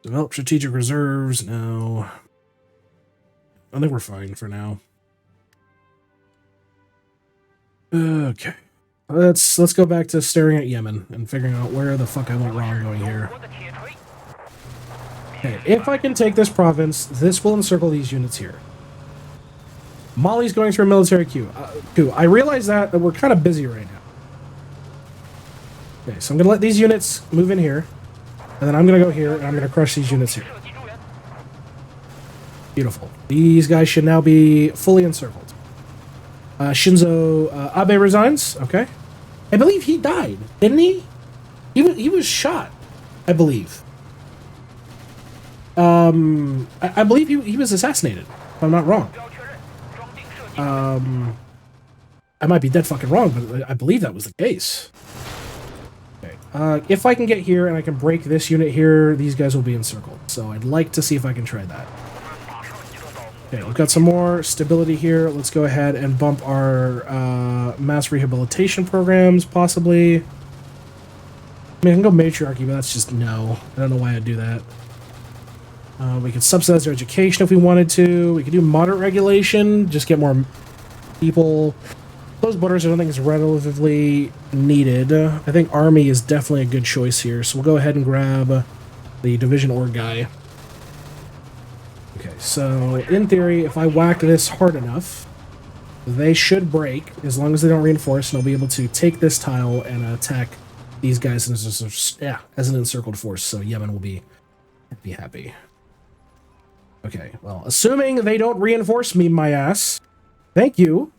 Develop strategic reserves. No. I think we're fine for now. Okay. Let's go back to staring at Yemen and figuring out where the fuck I went wrong going here. Okay, if I can take this province, this will encircle these units here. Mali's going through a military coup. I realize that we're kind of busy right now. Okay, so I'm going to let these units move in here. And then I'm going to go here, and I'm going to crush these units here. Beautiful. These guys should now be fully encircled. Shinzo Abe resigns. Okay. I believe he died, didn't he? He was shot, I believe. I believe he was assassinated, if I'm not wrong. I might be dead fucking wrong, but I believe that was the case. Okay. If I can get here and I can break this unit here, these guys will be encircled. So I'd like to see if I can try that. Okay, we've got some more stability here. Let's go ahead and bump our mass rehabilitation programs, possibly. I mean, I can go matriarchy, but that's just no. I don't know why I'd do that. We could subsidize their education if we wanted to. We could do moderate regulation, just get more people. Closed borders I don't think is relatively needed. I think army is definitely a good choice here, so we'll go ahead and grab the division org guy. Okay, so in theory, if I whack this hard enough, they should break, as long as they don't reinforce, and I'll be able to take this tile and attack these guys as an encircled force, so Yemen will be happy. Okay, well, assuming they don't reinforce me, my ass. Thank you.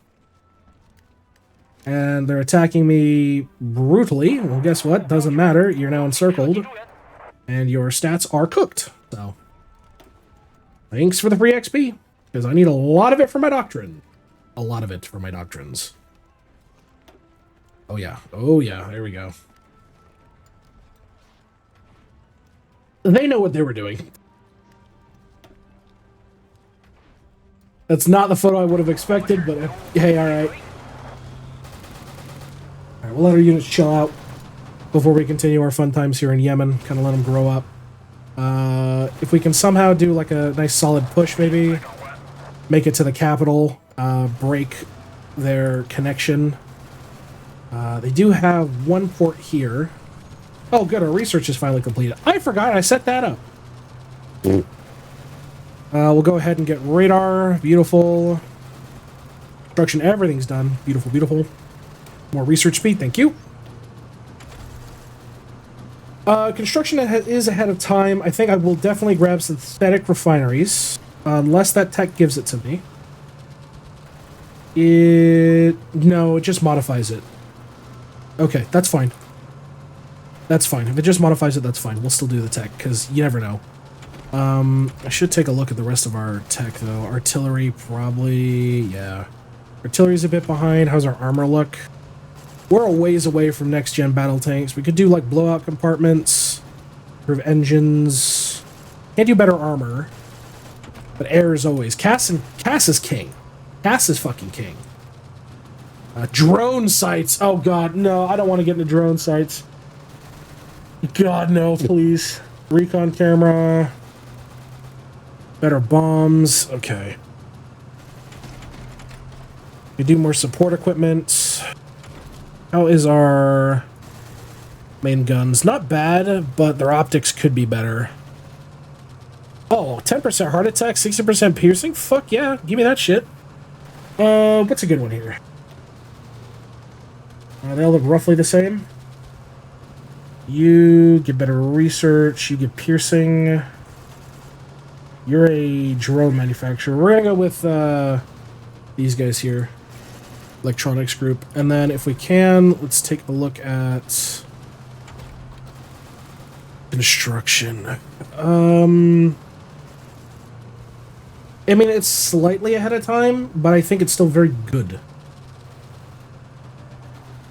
And they're attacking me brutally. Well, guess what? Doesn't matter. You're now encircled. And your stats are cooked. So, thanks for the free XP. Because I need a lot of it for my doctrine. A lot of it for my doctrines. Oh, yeah. Oh, yeah. There we go. They know what they were doing. That's not the photo I would have expected, but hey, alright. Alright, we'll let our units chill out before we continue our fun times here in Yemen. Kind of let them grow up. If we can somehow do like a nice solid push, maybe. Make it to the capital. Break their connection. They do have one port here. Oh, good. Our research is finally completed. I forgot I set that up. We'll go ahead and get radar. Beautiful. Construction, everything's done. Beautiful, beautiful. More research speed, thank you. Construction is ahead of time. I think I will definitely grab synthetic refineries. Unless that tech gives it to me. No, it just modifies it. Okay, that's fine. That's fine. If it just modifies it, that's fine. We'll still do the tech, because you never know. I should take a look at the rest of our tech, though. Artillery, probably, yeah. Artillery's a bit behind. How's our armor look? We're a ways away from next-gen battle tanks. We could do, like, blowout compartments, improve engines. Can't do better armor. But air is always. Cass is king. Cass is fucking king. Drone sites. Oh, God, no. I don't want to get into drone sites. God, no, please. Recon camera. Better bombs. Okay. We do more support equipment. How is our main guns? Not bad, but their optics could be better. Oh, 10% heart attack, 60% piercing? Fuck yeah, give me that shit. What's a good one here? They all look roughly the same. You get better research, you get piercing. You're a drone manufacturer. We're gonna go with these guys here. Electronics group. And then if we can, let's take a look at construction. I mean, it's slightly ahead of time, but I think it's still very good.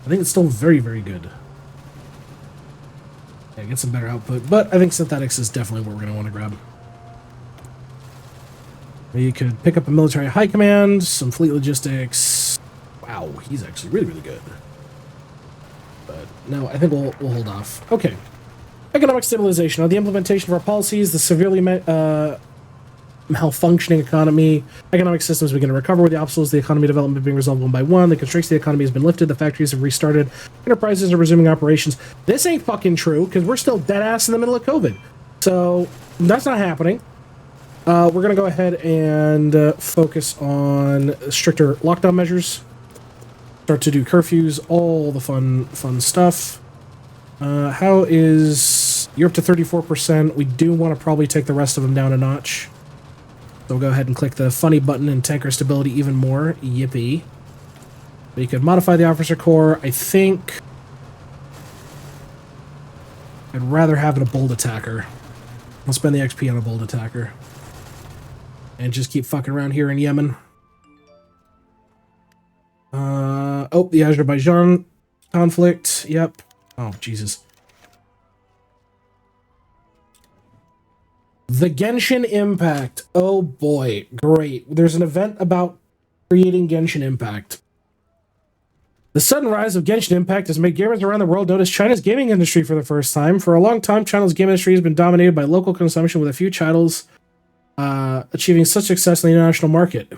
I think it's still very, very good. Yeah, get some better output, but I think synthetics is definitely what we're going to want to grab. You could pick up a military high command, some fleet logistics. Wow, he's actually really, really good. But no, I think we'll hold off. Okay. Economic stabilization. On the implementation of our policies, the severely malfunctioning economy, economic systems begin to recover with the obstacles of the economy development being resolved one by one. The constraints of the economy has been lifted. The factories have restarted. Enterprises are resuming operations. This ain't fucking true because we're still dead ass in the middle of COVID. So that's not happening. We're going to go ahead and focus on stricter lockdown measures. Start to do curfews, all the fun stuff. How is... You're up to 34%. We do want to probably take the rest of them down a notch. So we'll go ahead and click the funny button and tanker stability even more. Yippee. But you could modify the officer corps. I think I'd rather have it a bold attacker. We'll spend the XP on a bold attacker. And just keep fucking around here in Yemen. Oh, the Azerbaijan conflict. Yep. Oh, Jesus. The Genshin Impact. Oh boy, great. There's an event about creating Genshin Impact. The sudden rise of Genshin Impact has made gamers around the world notice China's gaming industry for the first time. For a long time, China's game industry has been dominated by local consumption, with a few titles achieving such success in the international market.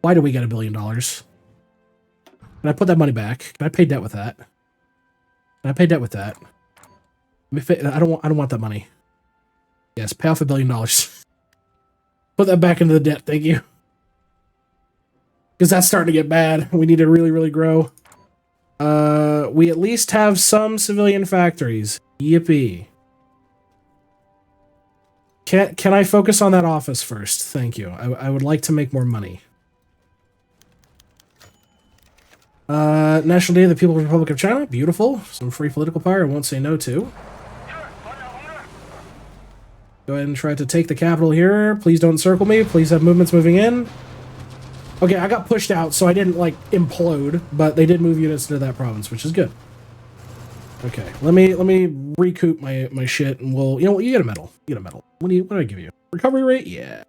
Why do we get $1 billion? Can I put that money back? Can I pay debt with that? Can I pay debt with that? I don't want that money. Yes, pay off $1 billion. Put that back into the debt, thank you. Because that's starting to get bad. We need to really, really grow. We at least have some civilian factories. Yippee. Can I focus on that office first? Thank you. I would like to make more money. National Day of the People's Republic of China. Beautiful. Some free political power I won't say no to. Go ahead and try to take the capital here. Please don't circle me. Please have movements moving in. Okay, I got pushed out, so I didn't, like, implode, but they did move units into that province, which is good. Okay, let me recoup my shit, and we'll... You know what? You get a medal. You get a medal. What do I give you? Recovery rate? Yeah.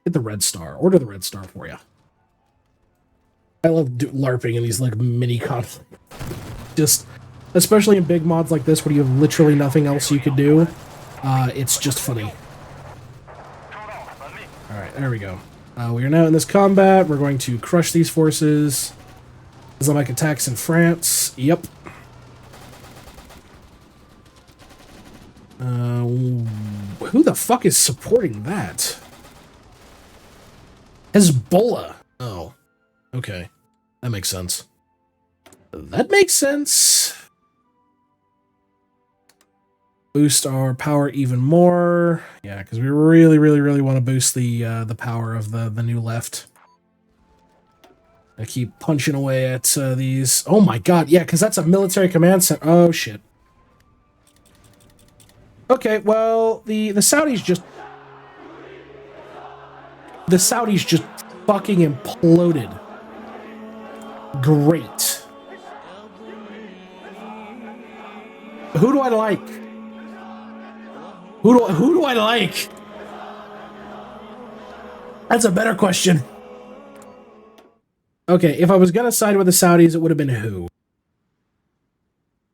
Get the red star. Order the red star for you. I love LARPing in these, like, mini conflicts. Just... Especially in big mods like this, where you have literally nothing else you could do. It's just funny. Alright, there we go. We are now in this combat. We're going to crush these forces. Islamic attacks in France. Yep. Who the fuck is supporting that? Hezbollah. Oh. Okay. That makes sense. That makes sense. Boost our power even more. Yeah, because we really want to boost the power of the new left. I keep punching away at these. Oh my god, yeah, because that's a military command center. Oh shit. Okay, well, the Saudis just... The Saudis just fucking imploded. Great. Who do I like? Who do I like? That's a better question. Okay, if I was gonna side with the Saudis, it would have been who?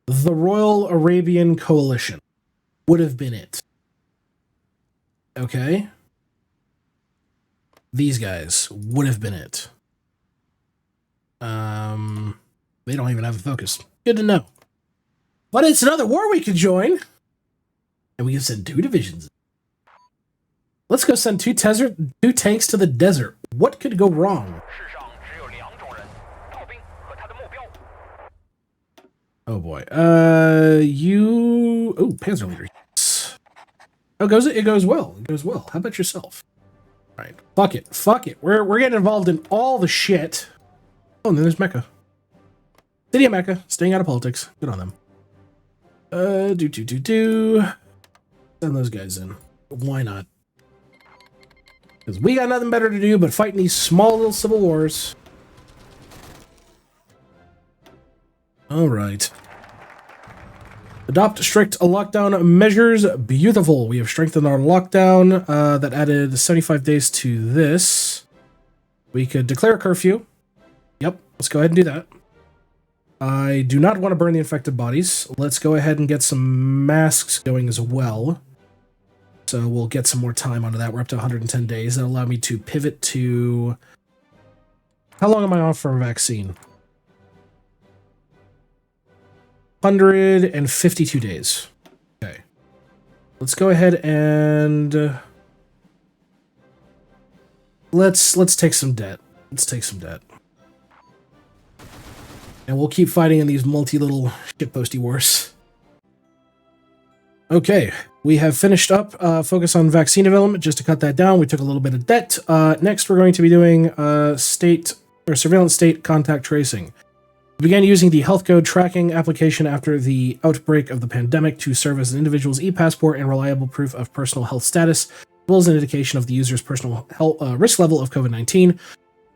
The Royal Arabian Coalition would have been it. Okay? These guys would have been it. They don't even have a focus. Good to know. But it's another war we could join. And we can send 2 divisions. Let's go send 2 tanks to the desert. What could go wrong? Oh boy. You... Oh, Panzer Leader. Oh, it goes well. It goes well. How about yourself? All right. Fuck it. Fuck it. We're getting involved in all the shit. Oh, and then there's Mecca. City of Mecca. Staying out of politics. Good on them. Send those guys in. Why not? Because we got nothing better to do but fighting these small little civil wars. Alright. Adopt strict lockdown measures. Beautiful. We have strengthened our lockdown. That added 75 days to this. We could declare a curfew. Yep. Let's go ahead and do that. I do not want to burn the infected bodies. Let's go ahead and get some masks going as well. So we'll get some more time onto that. We're up to 110 days. That'll allow me to pivot to... How long am I on for a vaccine? 152 days. Okay. Let's go ahead and... Let's take some debt. Let's take some debt. And we'll keep fighting in these multi-little shitposty wars. Okay, we have finished up focus on vaccine development. Just to cut that down, we took a little bit of debt. Next, we're going to be doing state or surveillance state contact tracing. We began using the health code tracking application after the outbreak of the pandemic to serve as an individual's e-passport and reliable proof of personal health status, as well as an indication of the user's personal health, risk level of COVID-19.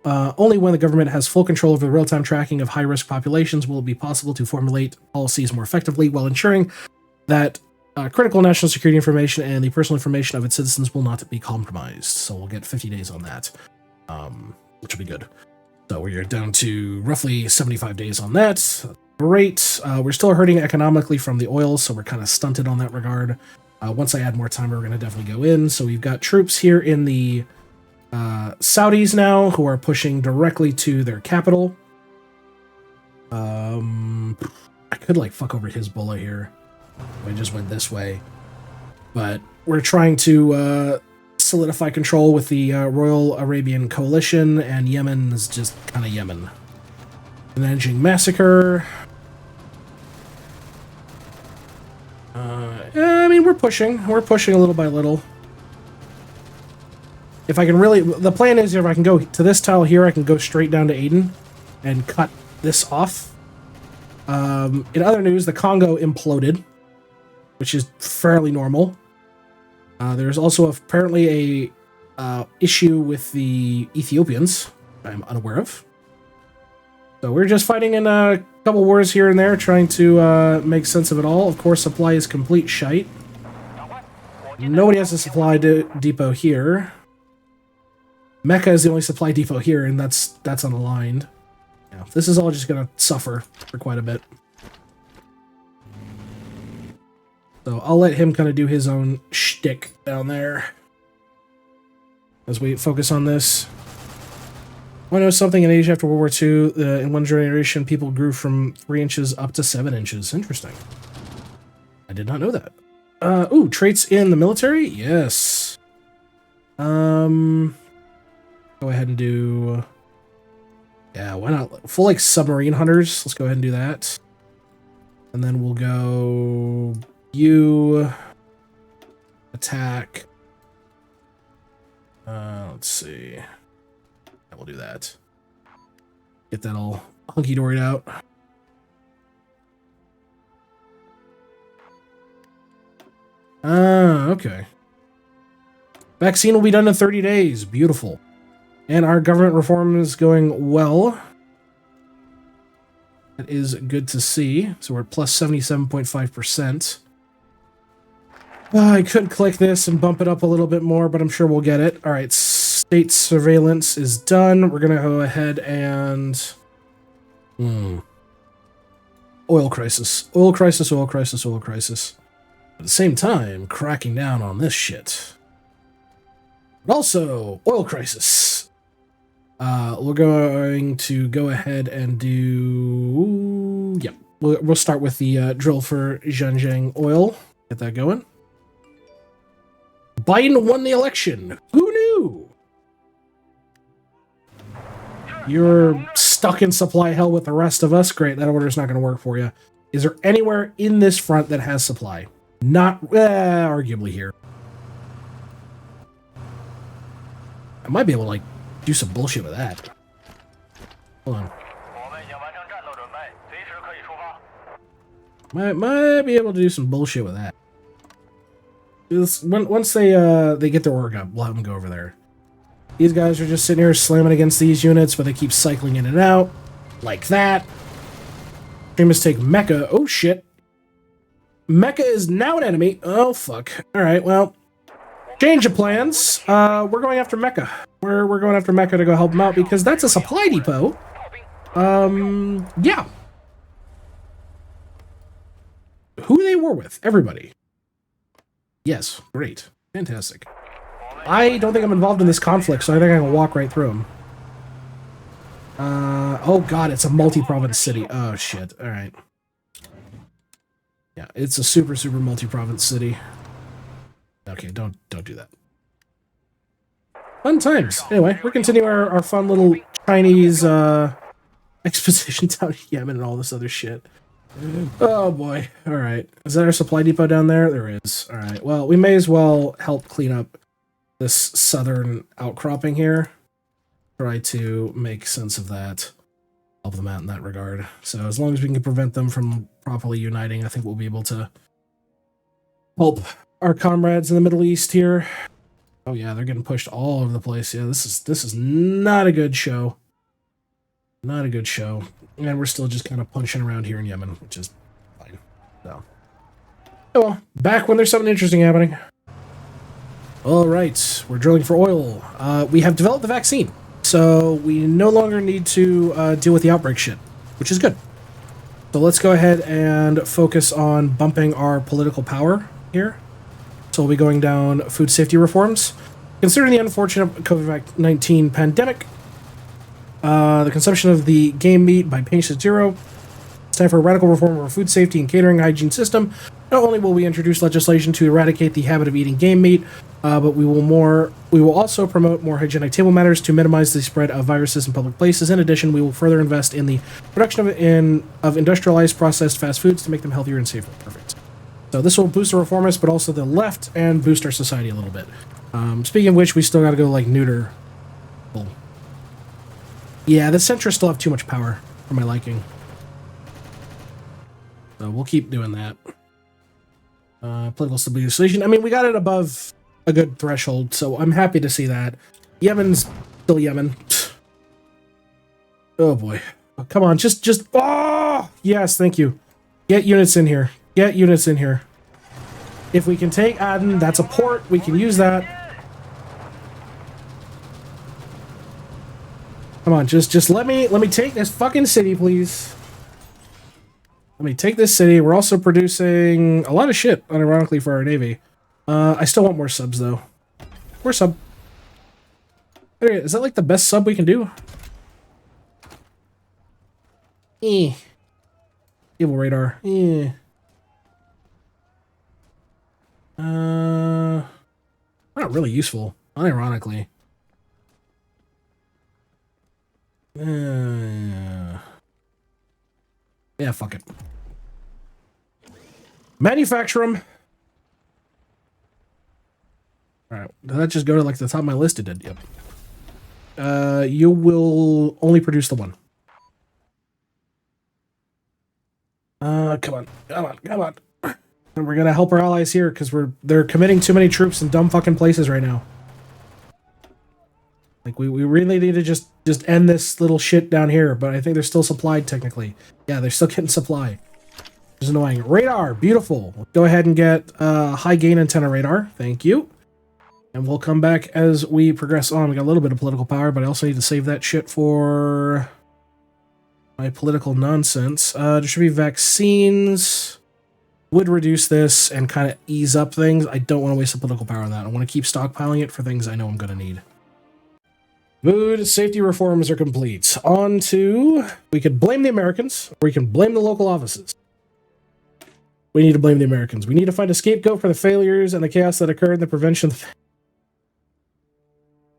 Only when the government has full control over the real-time tracking of high-risk populations will it be possible to formulate policies more effectively while ensuring that critical national security information and the personal information of its citizens will not be compromised. So we'll get 50 days on that, which will be good. So we're down to roughly 75 days on that. Great. We're still hurting economically from the oil, so we're kind of stunted on that regard. Once I add more time, we're going to definitely go in. So we've got troops here in the Saudis now who are pushing directly to their capital. I could like fuck over Hezbollah here. I just went this way. But we're trying to solidify control with the Royal Arabian Coalition, and Yemen is just kind of Yemen. An Nanjing massacre. I mean, we're pushing. We're pushing a little by little. If I can really... The plan is if I can go to this tile here, I can go straight down to Aden and cut this off. In other news, the Congo imploded, which is fairly normal. There's also apparently a issue with the Ethiopians I'm unaware of. So we're just fighting in a couple wars here and there, trying to make sense of it all. Of course, supply is complete shite. Nobody has a supply depot here. Mecca is the only supply depot here, and that's unaligned. Yeah, this is all just gonna suffer for quite a bit. So I'll let him kind of do his own shtick down there as we focus on this. I know something in Asia after World War II, in one generation, people grew from 3 inches up to 7 inches. Interesting. I did not know that. Ooh, traits in the military? Yes. Go ahead and do... Yeah, why not? Full, like, submarine hunters. Let's go ahead and do that. And then we'll go... You... Attack. Let's see. Yeah, we'll do that. Get that all hunky-doried out. Okay. Vaccine will be done in 30 days. Beautiful. And our government reform is going well. That is good to see. So we're at plus 77.5%. I could click this and bump it up a little bit more, but I'm sure we'll get it. All right, state surveillance is done. We're going to go ahead and... Oil crisis. Oil crisis, oil crisis, oil crisis. At the same time, cracking down on this shit. But also, oil crisis. We're going to go ahead and do... Yep, we'll start with the drill for Zhanjiang oil. Get that going. Biden won the election. Who knew? You're stuck in supply hell with the rest of us. Great, that order's not going to work for you. Is there anywhere in this front that has supply? Not, arguably here. I might be able to, like, do some bullshit with that. Hold on. Might be able to do some bullshit with that. Once they get their org up, we'll have them go over there. These guys are just sitting here slamming against these units, but they keep cycling in and out. Like that. Famous take Mecca. Oh, shit. Mecca is now an enemy. Oh, fuck. Alright, well. Change of plans. We're going after Mecca. We're going after Mecca to go help them out, because that's a supply depot. Yeah. Who they war with? Everybody. Yes, great. Fantastic. I don't think I'm involved in this conflict, so I think I can walk right through them. Oh god, it's a multi-province city. Oh shit, alright. Yeah, it's a super multi-province city. Okay, don't do that. Fun times. Anyway, we're continuing our fun little Chinese, exposition down in Yemen and all this other shit. Oh boy. Alright. Is that our supply depot down there? There is. Alright. Well, we may as well help clean up this southern outcropping here. Try to make sense of that. Help them out in that regard. So as long as we can prevent them from properly uniting, I think we'll be able to help our comrades in the Middle East here. Oh yeah, they're getting pushed all over the place. Yeah, this is not a good show. Not a good show. And we're still just kind of punching around here in Yemen, which is fine. So, oh well, back when there's something interesting happening. All right, we're drilling for oil. We have developed the vaccine, so we no longer need to deal with the outbreak shit, which is good. So let's go ahead and focus on bumping our political power here. So we'll be going down food safety reforms. Considering the unfortunate COVID-19 pandemic, the consumption of the game meat by patient zero. It's time for a radical reform of our food safety and catering hygiene system. Not only will we introduce legislation to eradicate the habit of eating game meat, but we will also promote more hygienic table manners to minimize the spread of viruses in public places. In addition, we will further invest in the production of industrialized processed fast foods to make them healthier and safer. Perfect. So this will boost the reformists, but also the left, and boost our society a little bit. Speaking of which, we still got to go, like, neuter. Yeah, the centrists still have too much power for my liking. So we'll keep doing that. Political stabilization. I mean, we got it above a good threshold, so I'm happy to see that. Yemen's still Yemen. Oh boy. Oh, come on, just oh yes, thank you. Get units in here. Get units in here. If we can take Aden, that's a port. We can use that. Come on, just let me take this fucking city, please. Let me take this city. We're also producing a lot of shit, unironically, for our navy. I still want more subs, though. More sub. Is that, like, the best sub we can do? Evil radar. Not really useful, unironically. Yeah, fuck it. Manufacture them. Alright, did that just go to, like, the top of my list? It did, yep. You will only produce the one. Come on. And we're gonna help our allies here, because they're committing too many troops in dumb fucking places right now. Like, we really need to just end this little shit down here, but I think they're still supplied, technically. Yeah, they're still getting supply. It's annoying. Radar, beautiful. We'll go ahead and get high gain antenna radar. Thank you. And we'll come back as we progress on. We got a little bit of political power, but I also need to save that shit for my political nonsense. Distribute vaccines. Would reduce this and kind of ease up things. I don't want to waste the political power on that. I want to keep stockpiling it for things I know I'm going to need. Food safety reforms are complete. On to... We could blame the Americans, or we can blame the local offices. We need to blame the Americans. We need to find a scapegoat for the failures and the chaos that occurred in the prevention of...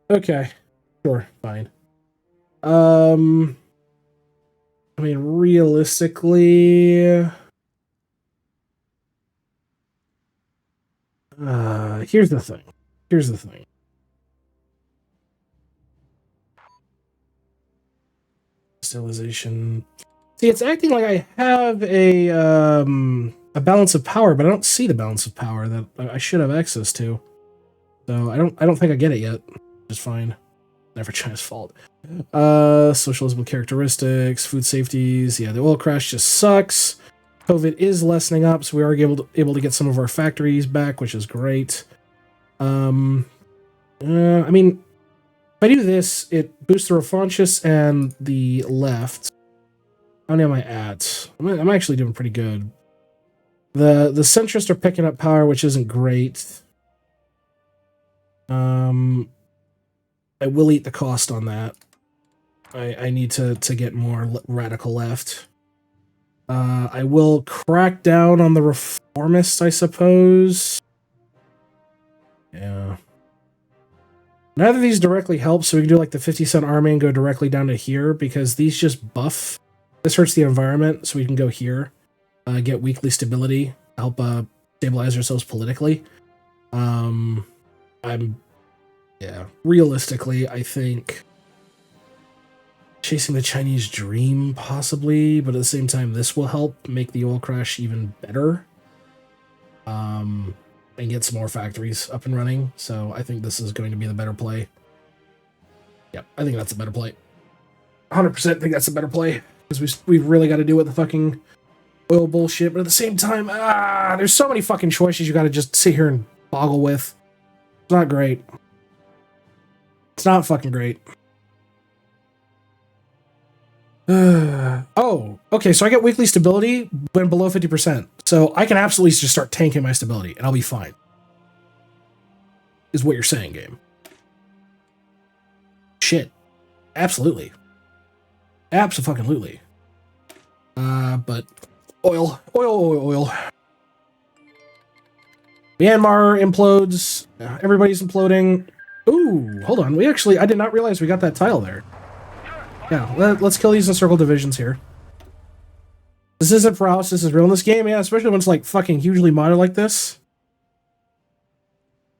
Okay. Sure, fine. I mean, realistically... Here's the thing. Stabilization. See, it's acting like I have a balance of power, but I don't see the balance of power that I should have access to. So I don't think I get it yet. Just fine. Never China's fault. Socialism characteristics, food safeties. Yeah, the oil crash just sucks. COVID is lessening up, so we are able to get some of our factories back, which is great. I mean, if I do this, it boosts the Refantius and the left. How many am I at? I'm actually doing pretty good. The centrists are picking up power, which isn't great. I will eat the cost on that. I need to get more radical left. I will crack down on the reformists, I suppose. Yeah. Neither of these directly help, so we can do like the 50-cent army and go directly down to here, because these just buff. This hurts the environment, so we can go here. Get weekly stability, help stabilize ourselves politically. Realistically, I think chasing the Chinese dream, possibly, but at the same time, this will help make the oil crash even better. And get some more factories up and running, so I think this is going to be the better play. Yep, I think that's a better play. 100% think that's a better play, because we've really got to deal with the fucking oil bullshit, but at the same time, there's so many fucking choices you got to just sit here and boggle with. It's not great. It's not fucking great. Oh, okay, so I get weekly stability when below 50%. So I can absolutely just start tanking my stability, and I'll be fine. Is what you're saying, game. Shit. Absolutely. Abso-fucking-lutely. But oil. Myanmar implodes. Everybody's imploding. Ooh, hold on. I did not realize we got that tile there. Yeah, let's kill these encircle divisions here. This isn't Proust, this is real in this game, yeah, especially when it's like fucking hugely modded like this.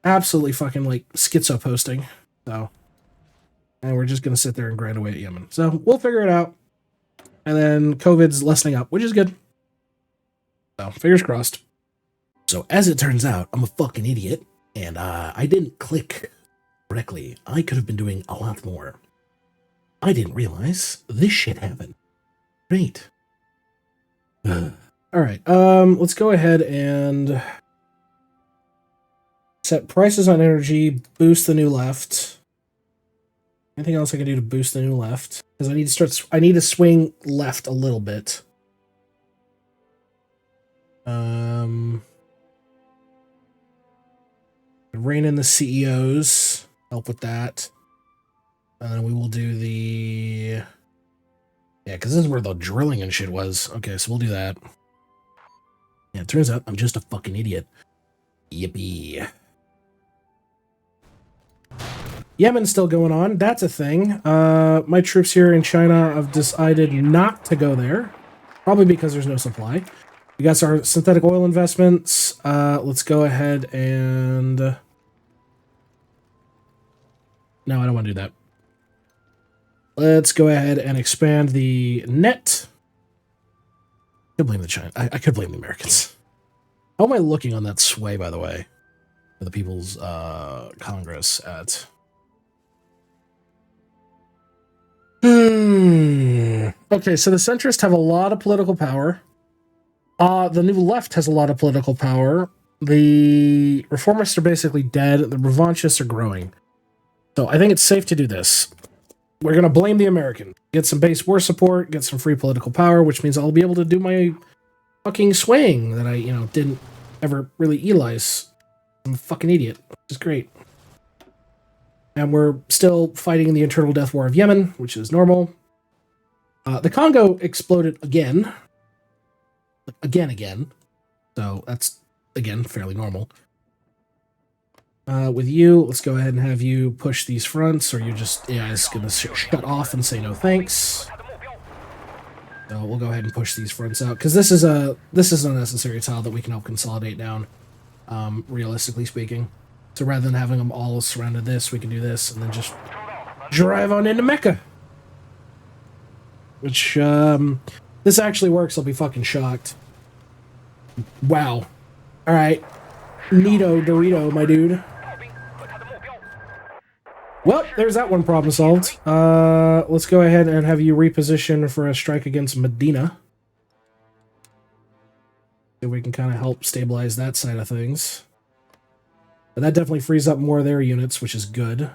Absolutely fucking like schizo posting. So, and we're just gonna sit there and grind away at Yemen. So we'll figure it out. And then COVID's lessening up, which is good. So fingers crossed. So as it turns out, I'm a fucking idiot, and I didn't click correctly. I could have been doing a lot more. I didn't realize this shit happened. Great. Alright, let's go ahead and set prices on energy, boost the new left. Anything else I can do to boost the new left? Because I need to swing left a little bit. Rein in the CEOs, help with that. And then we will do the... Yeah, because this is where the drilling and shit was. Okay, so we'll do that. Yeah, it turns out I'm just a fucking idiot. Yippee. Yemen's still going on. That's a thing. My troops here in China have decided not to go there. Probably because there's no supply. We got our synthetic oil investments. Let's go ahead and... No, I don't want to do that. Let's go ahead and expand the net. I could blame the China. I could blame the Americans. How am I looking on that sway, by the way? For the People's Congress at... Okay, so the centrists have a lot of political power. The new left has a lot of political power. The reformists are basically dead. The revanchists are growing. So I think it's safe to do this. We're going to blame the American. Get some base war support, get some free political power, which means I'll be able to do my fucking swaying that I, didn't ever really utilize. I'm a fucking idiot, which is great. And we're still fighting in the internal death war of Yemen, which is normal. The Congo exploded again. Again. So that's, again, fairly normal. With you, let's go ahead and have you push these fronts, or you're just, it's going to shut off and say no thanks. So we'll go ahead and push these fronts out, because this is a necessary tile that we can help consolidate down, realistically speaking. So rather than having them all surrounded this, we can do this, and then just drive on into Mecca. Which, this actually works, I'll be fucking shocked. Wow. Alright. Neato Dorito, my dude. Well, there's that one problem solved. Let's go ahead and have you reposition for a strike against Medina. So we can kind of help stabilize that side of things. But that definitely frees up more of their units, which is good.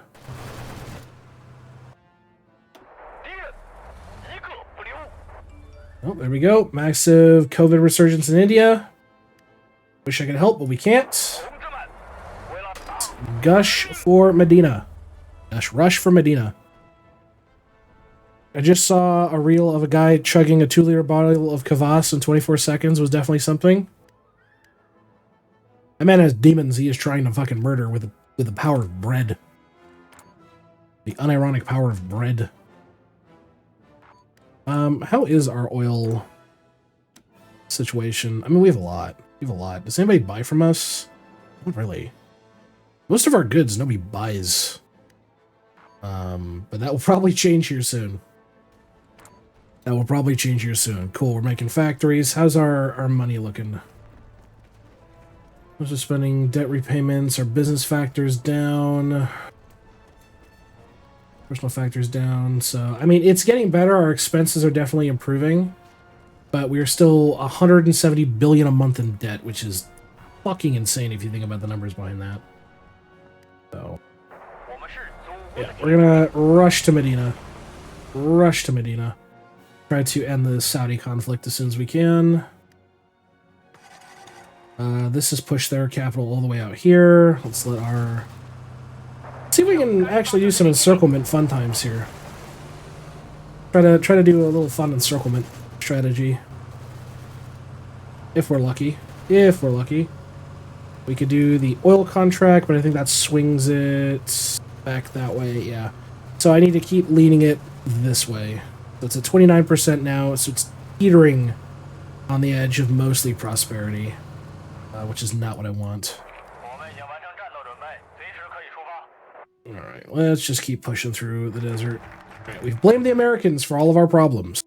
Oh, there we go. Massive COVID resurgence in India. Wish I could help, but we can't. Gush for Medina. Rush for Medina. I just saw a reel of a guy chugging a 2-liter bottle of Kvass in 24 seconds. Was definitely something. That man has demons he is trying to fucking murder with the power of bread. The unironic power of bread. How is our oil situation? I mean, we have a lot. We have a lot. Does anybody buy from us? Not really. Most of our goods nobody buys. But that will probably change here soon. That will probably change here soon. Cool, we're making factories. How's our money looking? What's the spending? Debt repayments. Our business factors down. Personal factors down. So, I mean, it's getting better. Our expenses are definitely improving. But we're still 170 billion a month in debt, which is fucking insane if you think about the numbers behind that. So... yeah, we're gonna rush to Medina. Rush to Medina. Try to end the Saudi conflict as soon as we can. This is push their capital all the way out here. Let's let our... see if we can actually do some encirclement fun times here. Try to do a little fun encirclement strategy. If we're lucky. If we're lucky. We could do the oil contract, but I think that swings it back that way, yeah. So I need to keep leaning it this way. So it's at 29% now, so it's teetering on the edge of mostly prosperity, which is not what I want. Alright, let's just keep pushing through the desert. Alright, we've blamed the Americans for all of our problems.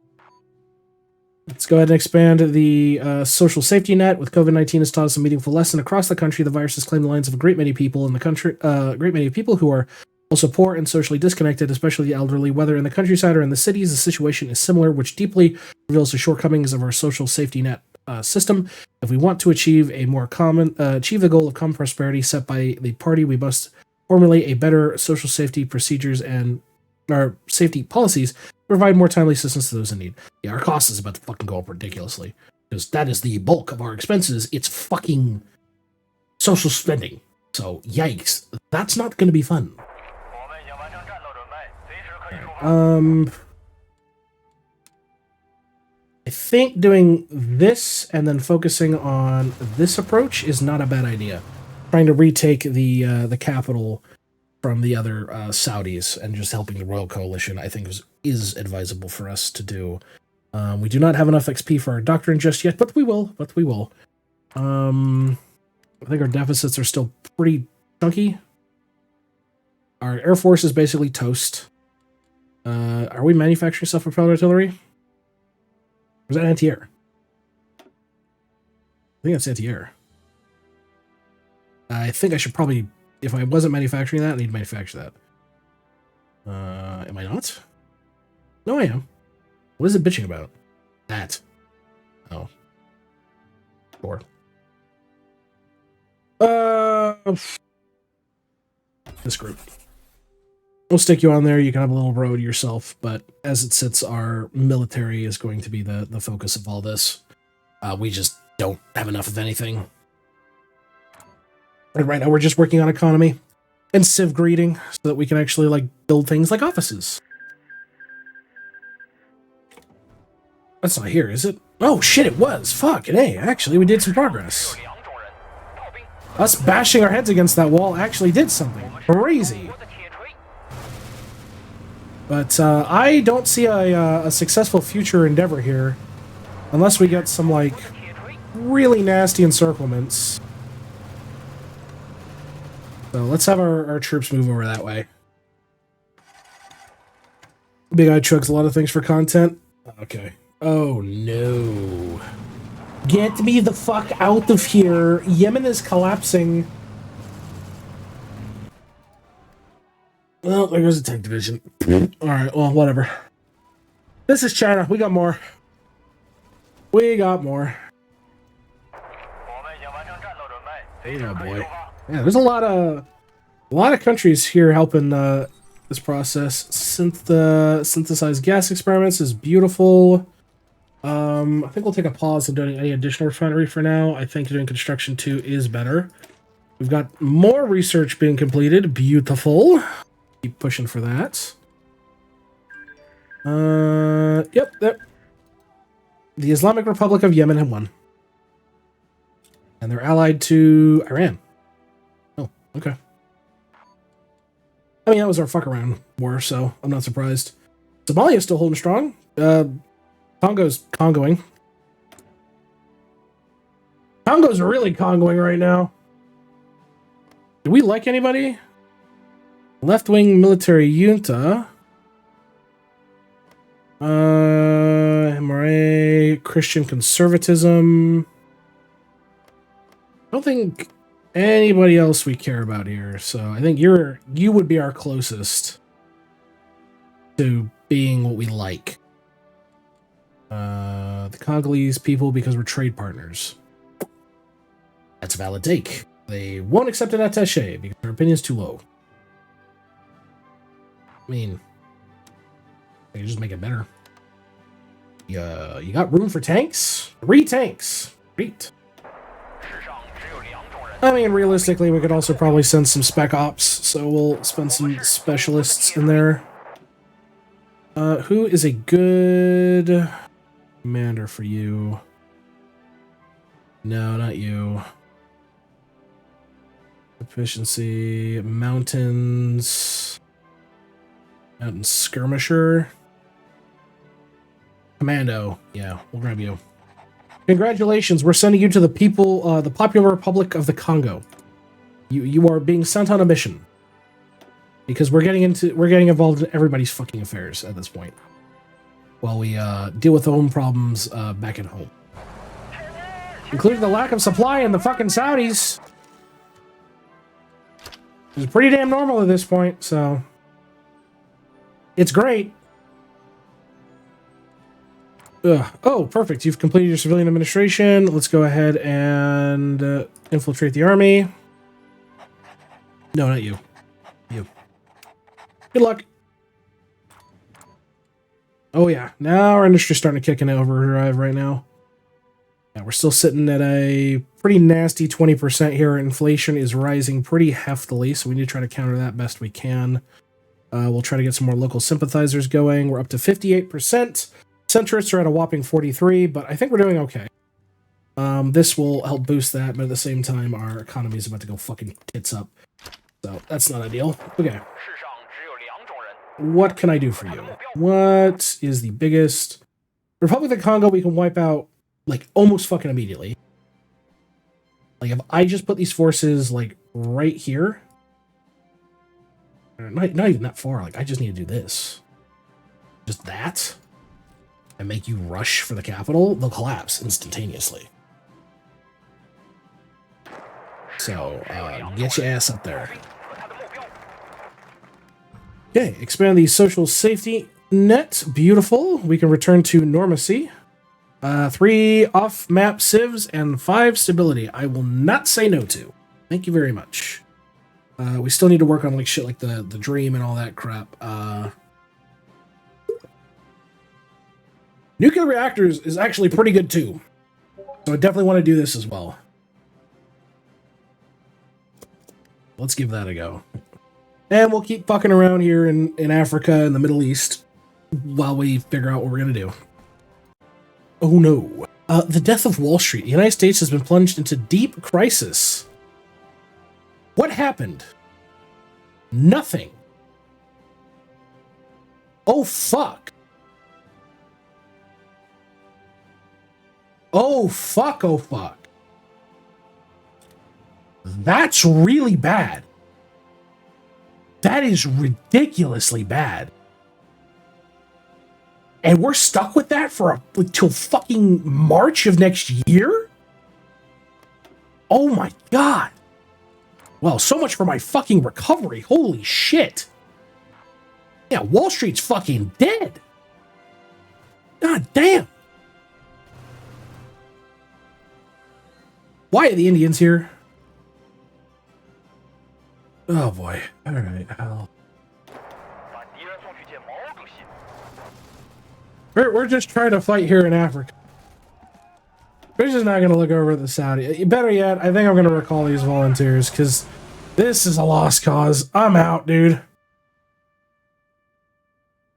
Let's go ahead and expand the social safety net. With COVID-19 has taught us a meaningful lesson. Across the country, the virus has claimed the lives of a great many people in the country, great many people who are also poor and socially disconnected, especially the elderly. Whether in the countryside or in the cities, the situation is similar, which deeply reveals the shortcomings of our social safety net system. If we want to achieve the goal of common prosperity set by the party, we must formulate a better social safety procedures and our safety policies to provide more timely assistance to those in need. Yeah, our cost is about to fucking go up ridiculously because that is the bulk of our expenses. It's fucking social spending. So, yikes. That's not going to be fun. I think doing this and then focusing on this approach is not a bad idea. Trying to retake the capital from the other Saudis and just helping the Royal Coalition, I think, is advisable for us to do. We do not have enough XP for our doctrine just yet, but we will. I think our deficits are still pretty chunky. Our Air Force is basically toast. Are we manufacturing self-propelled artillery? Or is that anti-air? I think that's anti-air. I think I should probably, if I wasn't manufacturing that, I need to manufacture that. Am I not? No, I am. What is it bitching about? That. Oh. Sure. This group. We'll stick you on there. You can have a little road yourself, but as it sits, our military is going to be the focus of all this. We just don't have enough of anything. And right now we're just working on economy and civ greeting so that we can actually like build things like offices. That's not here, is it? Oh shit, it was. Fuck it. Hey, actually we did some progress. Us bashing our heads against that wall actually did something crazy. But I don't see a successful future endeavor here unless we get some like really nasty encirclements. So let's have our troops move over that way. Big Eye chugs a lot of things for content. Okay. Oh no. Get me the fuck out of here. Yemen is collapsing. Well, there goes the tank division. Alright, well, whatever. This is China. We got more. We got more. Oh boy. Yeah, there's a lot of countries here helping this process. Synthesized gas experiments is beautiful. I think we'll take a pause on doing any additional refinery for now. I think doing construction 2 is better. We've got more research being completed. Beautiful. Keep pushing for that. Yep. The Islamic Republic of Yemen have won. And they're allied to Iran. Oh, okay. I mean, that was our fuck around war, so I'm not surprised. Somalia's still holding strong. Congo's Congoing. Congo's really Congoing right now. Do we like anybody? Left-wing military junta. MRA, Christian conservatism. I don't think anybody else we care about here, so I think you would be our closest to being what we like. The Congolese people, because we're trade partners. That's a valid take. They won't accept an attaché because their opinion's too low. I mean, they can just make it better. You got room for tanks? 3 tanks. Great. I mean, realistically, we could also probably send some spec ops, so we'll spend some specialists in there. Who is a good commander for you? No, not you. Efficiency, mountains, mountain skirmisher, commando. Yeah, we'll grab you. Congratulations, we're sending you to the people, the Popular Republic of the Congo. You are being sent on a mission because we're getting involved in everybody's fucking affairs at this point, while we deal with our own problems back at home, including the lack of supply in the fucking Saudis. It's pretty damn normal at this point, so it's great. Oh, perfect. You've completed your civilian administration. Let's go ahead and infiltrate the army. No, not you. You. Good luck. Oh, yeah. Now our industry's starting to kick in overdrive right now. Yeah, we're still sitting at a pretty nasty 20% here. Inflation is rising pretty heftily, so we need to try to counter that best we can. We'll try to get some more local sympathizers going. We're up to 58%. Centrists are at a whopping 43, but I think we're doing okay. This will help boost that, but at the same time, our economy is about to go fucking tits up. So that's not ideal. Okay. What can I do for you? What is the biggest... Republic of the Congo we can wipe out, like, almost fucking immediately. Like, if I just put these forces, like, right here... Not even that far. Like, I just need to do this. Just that? And make you rush for the capital? They'll collapse instantaneously. So, get your ass up there. Okay, expand the social safety net. Beautiful. We can return to normacy. 3 off-map civs and 5 stability. I will not say no to. Thank you very much. We still need to work on like shit like the dream and all that crap. Nuclear reactors is actually pretty good too. So I definitely want to do this as well. Let's give that a go. And we'll keep fucking around here in Africa and the Middle East while we figure out what we're going to do. Oh no. The death of Wall Street. The United States has been plunged into deep crisis. What happened? Nothing. Oh fuck. Oh fuck, oh fuck. That's really bad. That is ridiculously bad. And we're stuck with that for till fucking March of next year? Oh my god. Well, so much for my fucking recovery. Holy shit. Yeah, Wall Street's fucking dead. God damn. Why are the Indians here? Oh boy. Alright, We're just trying to fight here in Africa. We're just not going to look over at the Saudi. Better yet, I think I'm going to recall these volunteers, because this is a lost cause. I'm out, dude.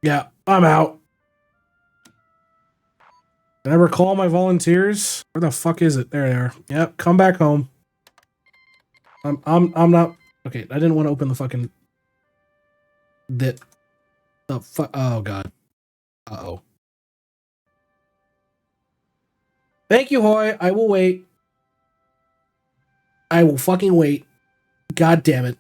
Yeah, I'm out. Did I recall my volunteers? Where the fuck is it? There they are. Yep, come back home. I'm not... Okay, I didn't want to open the fucking... The fuck... Oh, God. Uh-oh. Thank you, HOI. I will wait. I will fucking wait. God damn it.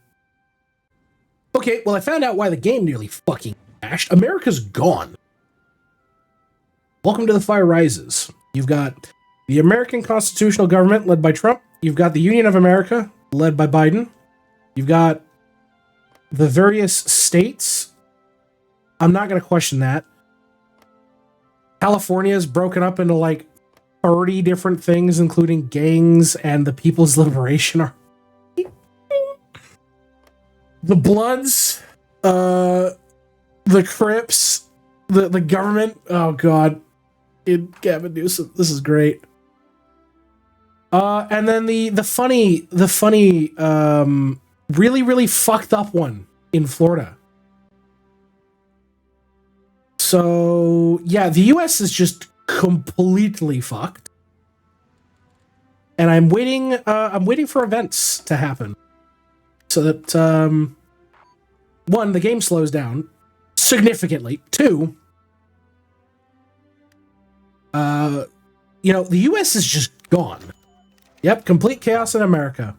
Okay, well, I found out why the game nearly fucking crashed. America's gone. Welcome to The Fire Rises. You've got the American constitutional government led by Trump. You've got the Union of America led by Biden. You've got the various states. I'm not going to question that. California is broken up into like 30 different things, including gangs and the People's Liberation Army. The Bloods, the Crips, the government. Oh God. Gavin Newsom. This is great. And then the funny, really, really fucked up one in Florida. So yeah, the US is just completely fucked. And I'm waiting for events to happen. so that, one, the game slows down significantly. Two, you know, the U.S. is just gone. Yep, complete chaos in America.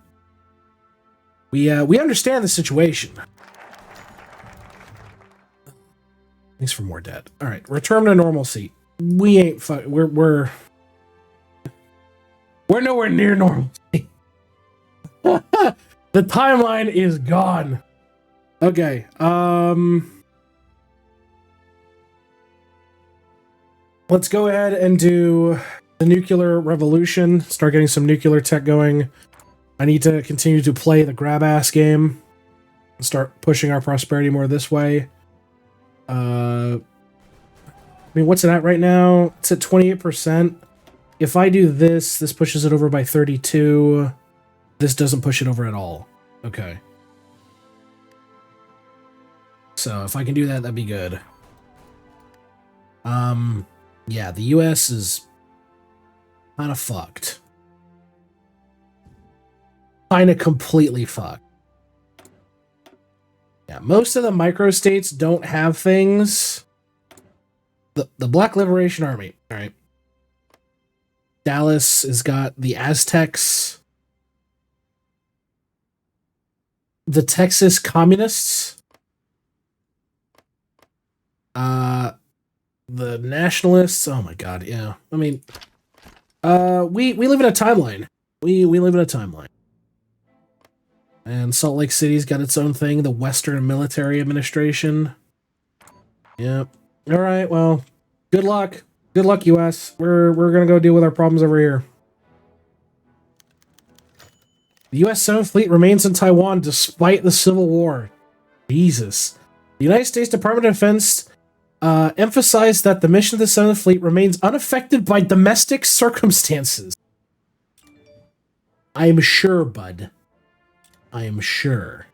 We understand the situation. Thanks for more debt. All right, return to normalcy. We ain't we're nowhere near normal. The timeline is gone. Okay. Let's go ahead and do the nuclear revolution. Start getting some nuclear tech going. I need to continue to play the grab ass game and start pushing our prosperity more this way. I mean, what's it at right now? It's at 28%. If I do this, this pushes it over by 32. This doesn't push it over at all. Okay. So if I can do that, that'd be good. Yeah, the US is kind of fucked. Kind of completely fucked. Yeah, most of the microstates don't have things. The Black Liberation Army, all right. Dallas has got the Aztecs. The Texas Communists. The Nationalists. Oh my god, yeah. I mean, we live in a timeline. We live in a timeline. And Salt Lake City's got its own thing, the Western Military Administration. Yep. All right, well, good luck. Good luck, US. We're going to go deal with our problems over here. The US 7th Fleet remains in Taiwan despite the Civil War. Jesus. The United States Department of Defense emphasized that the mission of the 7th Fleet remains unaffected by domestic circumstances. I am sure, bud. I am sure.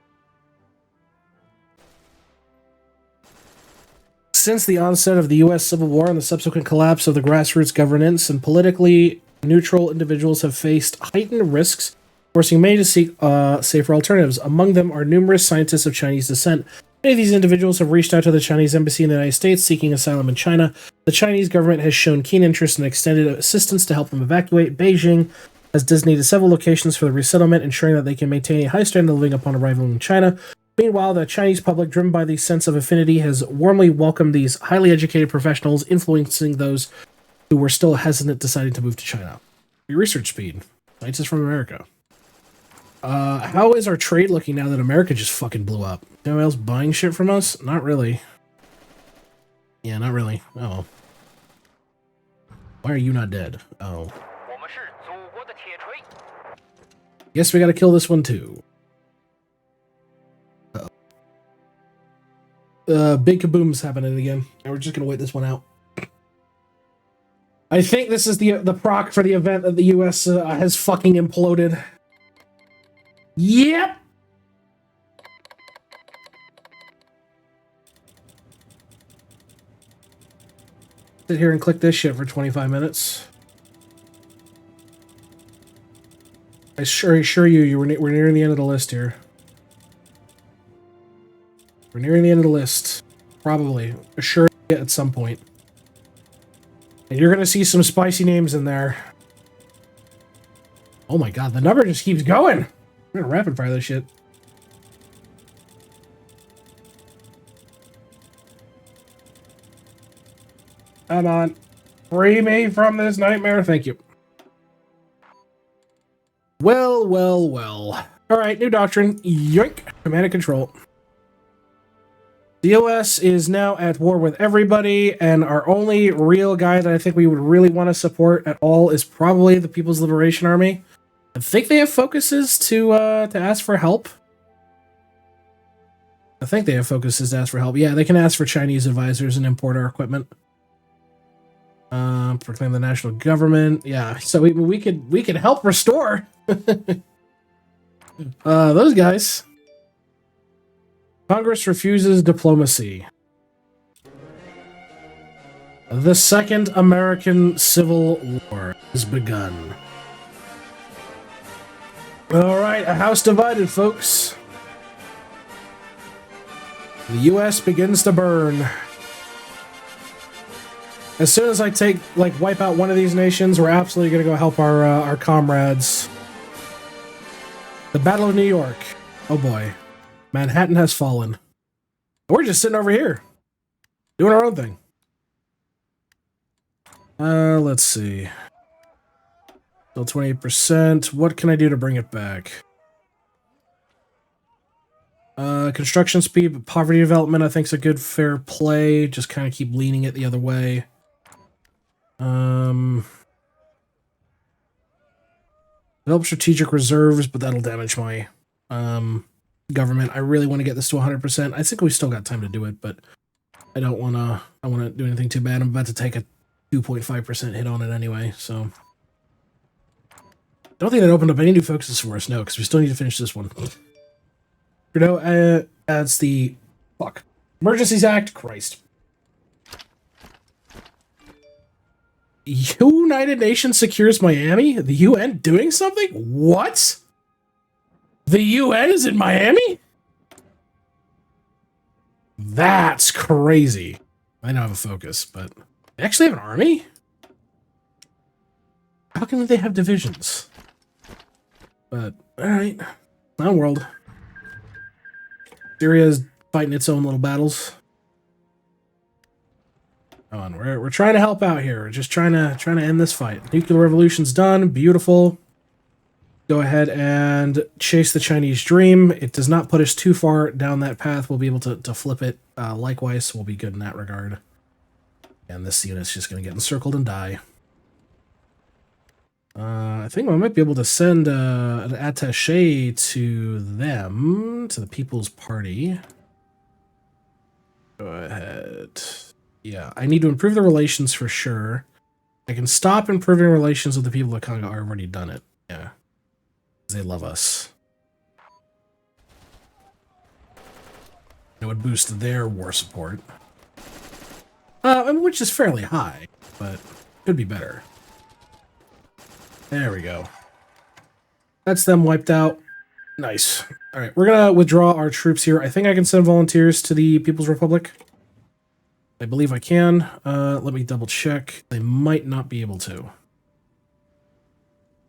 Since the onset of the U.S. Civil War and the subsequent collapse of the grassroots governance, and politically neutral individuals have faced heightened risks, forcing many to seek safer alternatives. Among them are numerous scientists of Chinese descent. Many of these individuals have reached out to the Chinese embassy in the United States seeking asylum in China. The Chinese government has shown keen interest and extended assistance to help them evacuate. Beijing has designated several locations for the resettlement, ensuring that they can maintain a high standard of living upon arrival in China. Meanwhile, the Chinese public, driven by the sense of affinity, has warmly welcomed these highly educated professionals, influencing those who were still hesitant deciding to move to China. Your research speed. Scientists from America. How is our trade looking now that America just fucking blew up? Anyone else buying shit from us? Not really. Yeah, not really. Oh. Why are you not dead? Oh. Guess we gotta kill this one too. Big kaboom's happening again. And we're just gonna wait this one out. I think this is the proc for the event that the US has fucking imploded. Yep! Sit here and click this shit for 25 minutes. I assure you, we're nearing the end of the list here. We're nearing the end of the list. Probably. Assure you at some point. And you're gonna see some spicy names in there. Oh my god, the number just keeps going! We're gonna rapid fire this shit. Come on. Free me from this nightmare. Thank you. Well, well, well. Alright, new doctrine. Yoink. Command and control. The OS is now at war with everybody, and our only real guy that I think we would really want to support at all is probably the People's Liberation Army. I think they have focuses to ask for help. I think they have focuses to ask for help. Yeah, they can ask for Chinese advisors and import our equipment. Proclaim the national government. Yeah, so we could help restore those guys. Congress refuses diplomacy. The Second American Civil War has begun. All right, a house divided, folks. The U.S. begins to burn. As soon as I wipe out one of these nations, we're absolutely going to go help our comrades. The Battle of New York. Oh boy. Manhattan has fallen. We're just sitting over here. Doing our own thing. Let's see. Still 28%. What can I do to bring it back? Construction speed, but poverty development I think is a good fair play. Just kind of keep leaning it the other way. Develop strategic reserves, but that'll damage my government. I really want to get this to 100%. I think we still got time to do it, but I don't want to. I want to do anything too bad. I'm about to take a 2.5% hit on it anyway, so. I don't think that opened up any new focuses for us, no, because we still need to finish this one. You know, that's the... Fuck. Emergencies Act? Christ. United Nations secures Miami? The UN doing something? What? The UN is in Miami? That's crazy. I don't have a focus, but... They actually have an army? How can they have divisions? But, alright. My world. Syria's fighting its own little battles. Come on, we're trying to help out here. We're just trying to end this fight. Nuclear revolution's done. Beautiful. Go ahead and chase the Chinese dream. It does not put us too far down that path. We'll be able to flip it. Likewise, so we'll be good in that regard. And this unit's just going to get encircled and die. I think I might be able to send an attaché to them, to the People's Party. Go ahead. Yeah, I need to improve the relations for sure. I can stop improving relations with the people of Congo. I've already done it. Yeah. They love us. It would boost their war support. Which is fairly high, but could be better. There we go. That's them wiped out. Nice. All right, we're going to withdraw our troops here. I think I can send volunteers to the People's Republic. I believe I can. Let me double check. They might not be able to.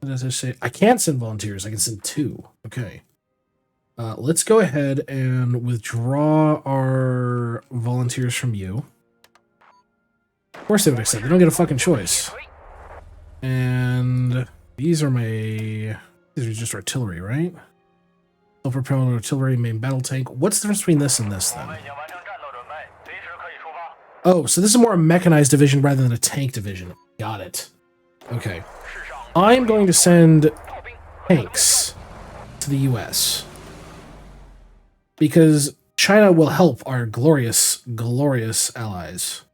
What does it say? I can't send volunteers. I can send 2. Okay. Let's go ahead and withdraw our volunteers from you. Of course they would accept. They don't get a fucking choice. And these are just artillery, right? Self-propelled artillery, main battle tank. What's the difference between this and this, then? Oh, so this is more a mechanized division rather than a tank division. Got it. Okay. I'm going to send tanks to the US. Because China will help our glorious, glorious allies.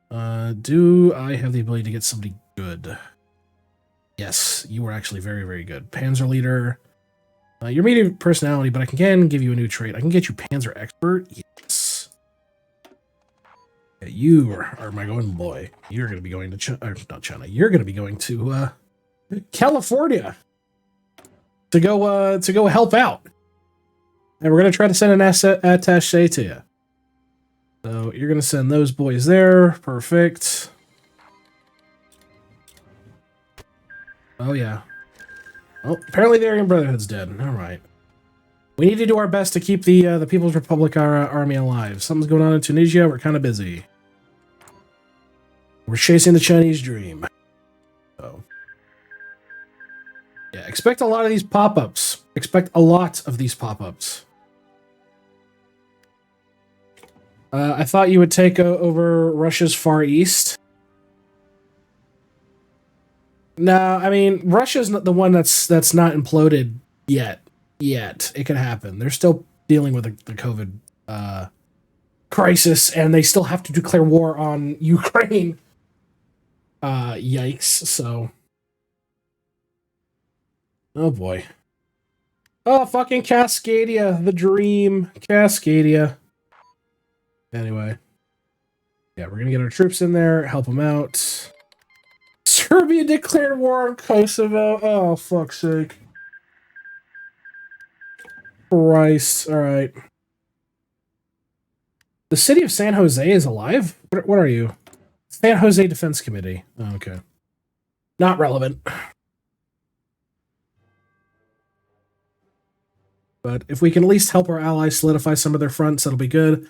Do I have the ability to get somebody good? Yes, you are actually very, very good. Panzer leader. You're medium personality, but I can give you a new trait. I can get you Panzer expert. Yes. Yeah, you are my golden boy. You're going to be going to not China. You're going to be going to California to go help out. And we're going to try to send an attaché to you. So you're going to send those boys there. Perfect. Oh, yeah. Oh, apparently the Aryan Brotherhood's dead. All right. We need to do our best to keep the People's Republic army alive. Something's going on in Tunisia. We're kind of busy. We're chasing the Chinese dream. So. Yeah, expect a lot of these pop-ups. Expect a lot of these pop-ups. I thought you would take over Russia's Far East. No, I mean, Russia's not the one that's not imploded yet. It could happen. They're still dealing with the COVID crisis, and they still have to declare war on Ukraine. Yikes, so... Oh, boy. Oh, fucking Cascadia, the dream. Cascadia. Anyway. Yeah, we're gonna get our troops in there, help them out. Serbia declared war on Kosovo. Oh, fuck's sake. Christ. Alright. The city of San Jose is alive? What are you? San Jose Defense Committee. Oh, okay. Not relevant. But if we can at least help our allies solidify some of their fronts, that'll be good.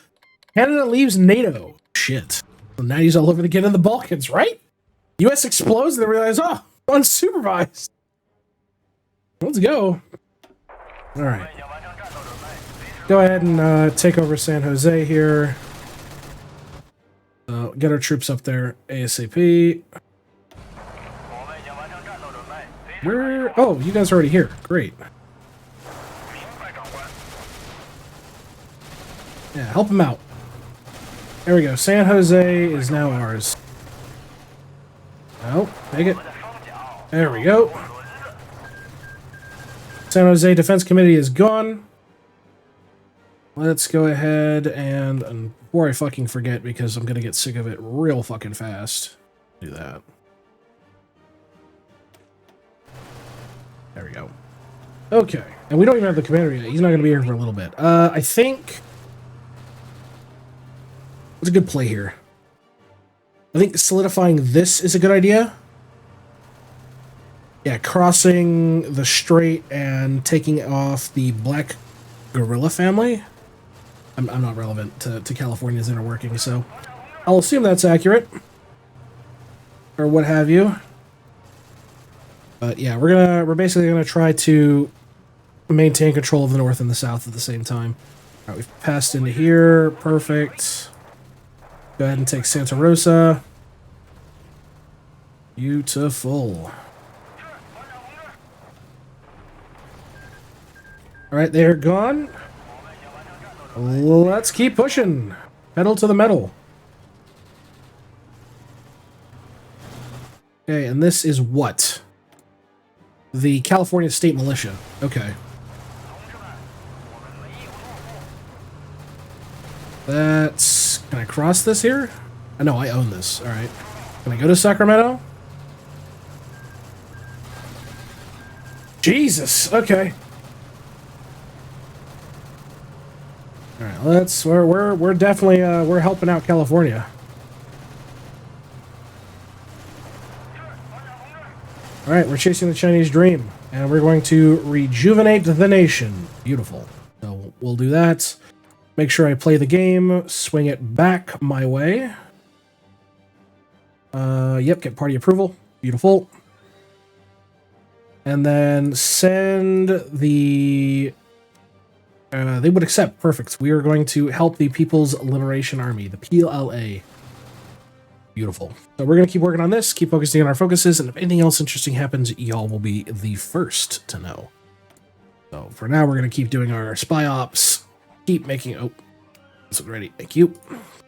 Canada leaves NATO. Shit. Well, now he's all over again in the Balkans, right? US explodes and they realize, oh, unsupervised. Let's go. All right. Go ahead and take over San Jose here. Get our troops up there ASAP. Where? Oh, you guys are already here. Great. Yeah, help him out. There we go. San Jose is now ours. Oh, take it. There we go. San Jose Defense Committee is gone. Let's go ahead and before I fucking forget, because I'm gonna get sick of it real fucking fast, do that. There we go. Okay, and we don't even have the commander yet. He's not gonna be here for a little bit. I think... What's a good play here? I think solidifying this is a good idea. Yeah, crossing the strait and taking off the black gorilla family. I'm not relevant to California's inner working, so I'll assume that's accurate. Or what have you. But yeah, we're basically gonna try to maintain control of the north and the south at the same time. Alright, we've passed into here. Perfect. Go ahead and take Santa Rosa. Beautiful. Alright, they're gone. Let's keep pushing. Pedal to the metal. Okay, and this is what? The California State Militia. Okay. That's... Can I cross this here? I know, I own this. Alright. Can I go to Sacramento? Jesus! Okay. Alright, let's... We're definitely... we're helping out California. Alright, we're chasing the Chinese dream. And we're going to rejuvenate the nation. Beautiful. So we'll do that. Make sure I play the game. Swing it back my way. Yep, get party approval. Beautiful. And then send the... they would accept. Perfect. We are going to help the People's Liberation Army, the PLA. Beautiful. So we're going to keep working on this, keep focusing on our focuses, and if anything else interesting happens, y'all will be the first to know. So for now, we're going to keep doing our spy ops, keep making... Oh, this is ready. Thank you.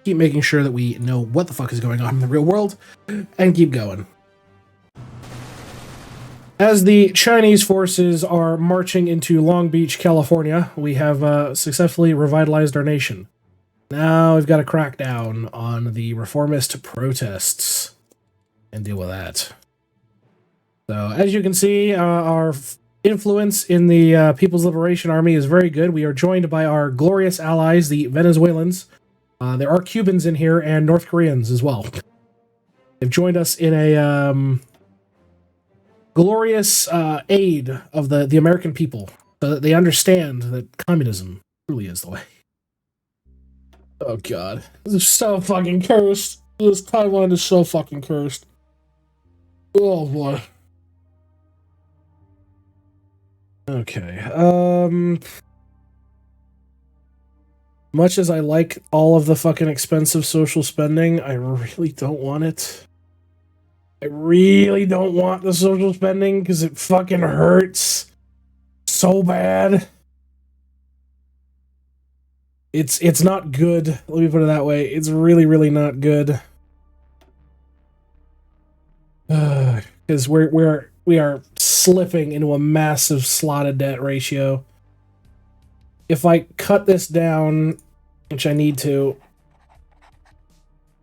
Keep making sure that we know what the fuck is going on in the real world, and keep going. As the Chinese forces are marching into Long Beach, California, we have successfully revitalized our nation. Now we've got to crack down on the reformist protests and deal with that. So, as you can see, our influence in the People's Liberation Army is very good. We are joined by our glorious allies, the Venezuelans. There are Cubans in here and North Koreans as well. They've joined us in a glorious aid of the American people, so that they understand that communism truly is the way. Oh god. This is so fucking cursed. This timeline is so fucking cursed. Oh boy. Okay, much as I like all of the fucking expensive social spending, I really don't want it. I really don't want the social spending, because it fucking hurts so bad. It's not good. Let me put it that way. It's really, really not good. Because we are slipping into a massive slotted debt ratio. If I cut this down, which I need to,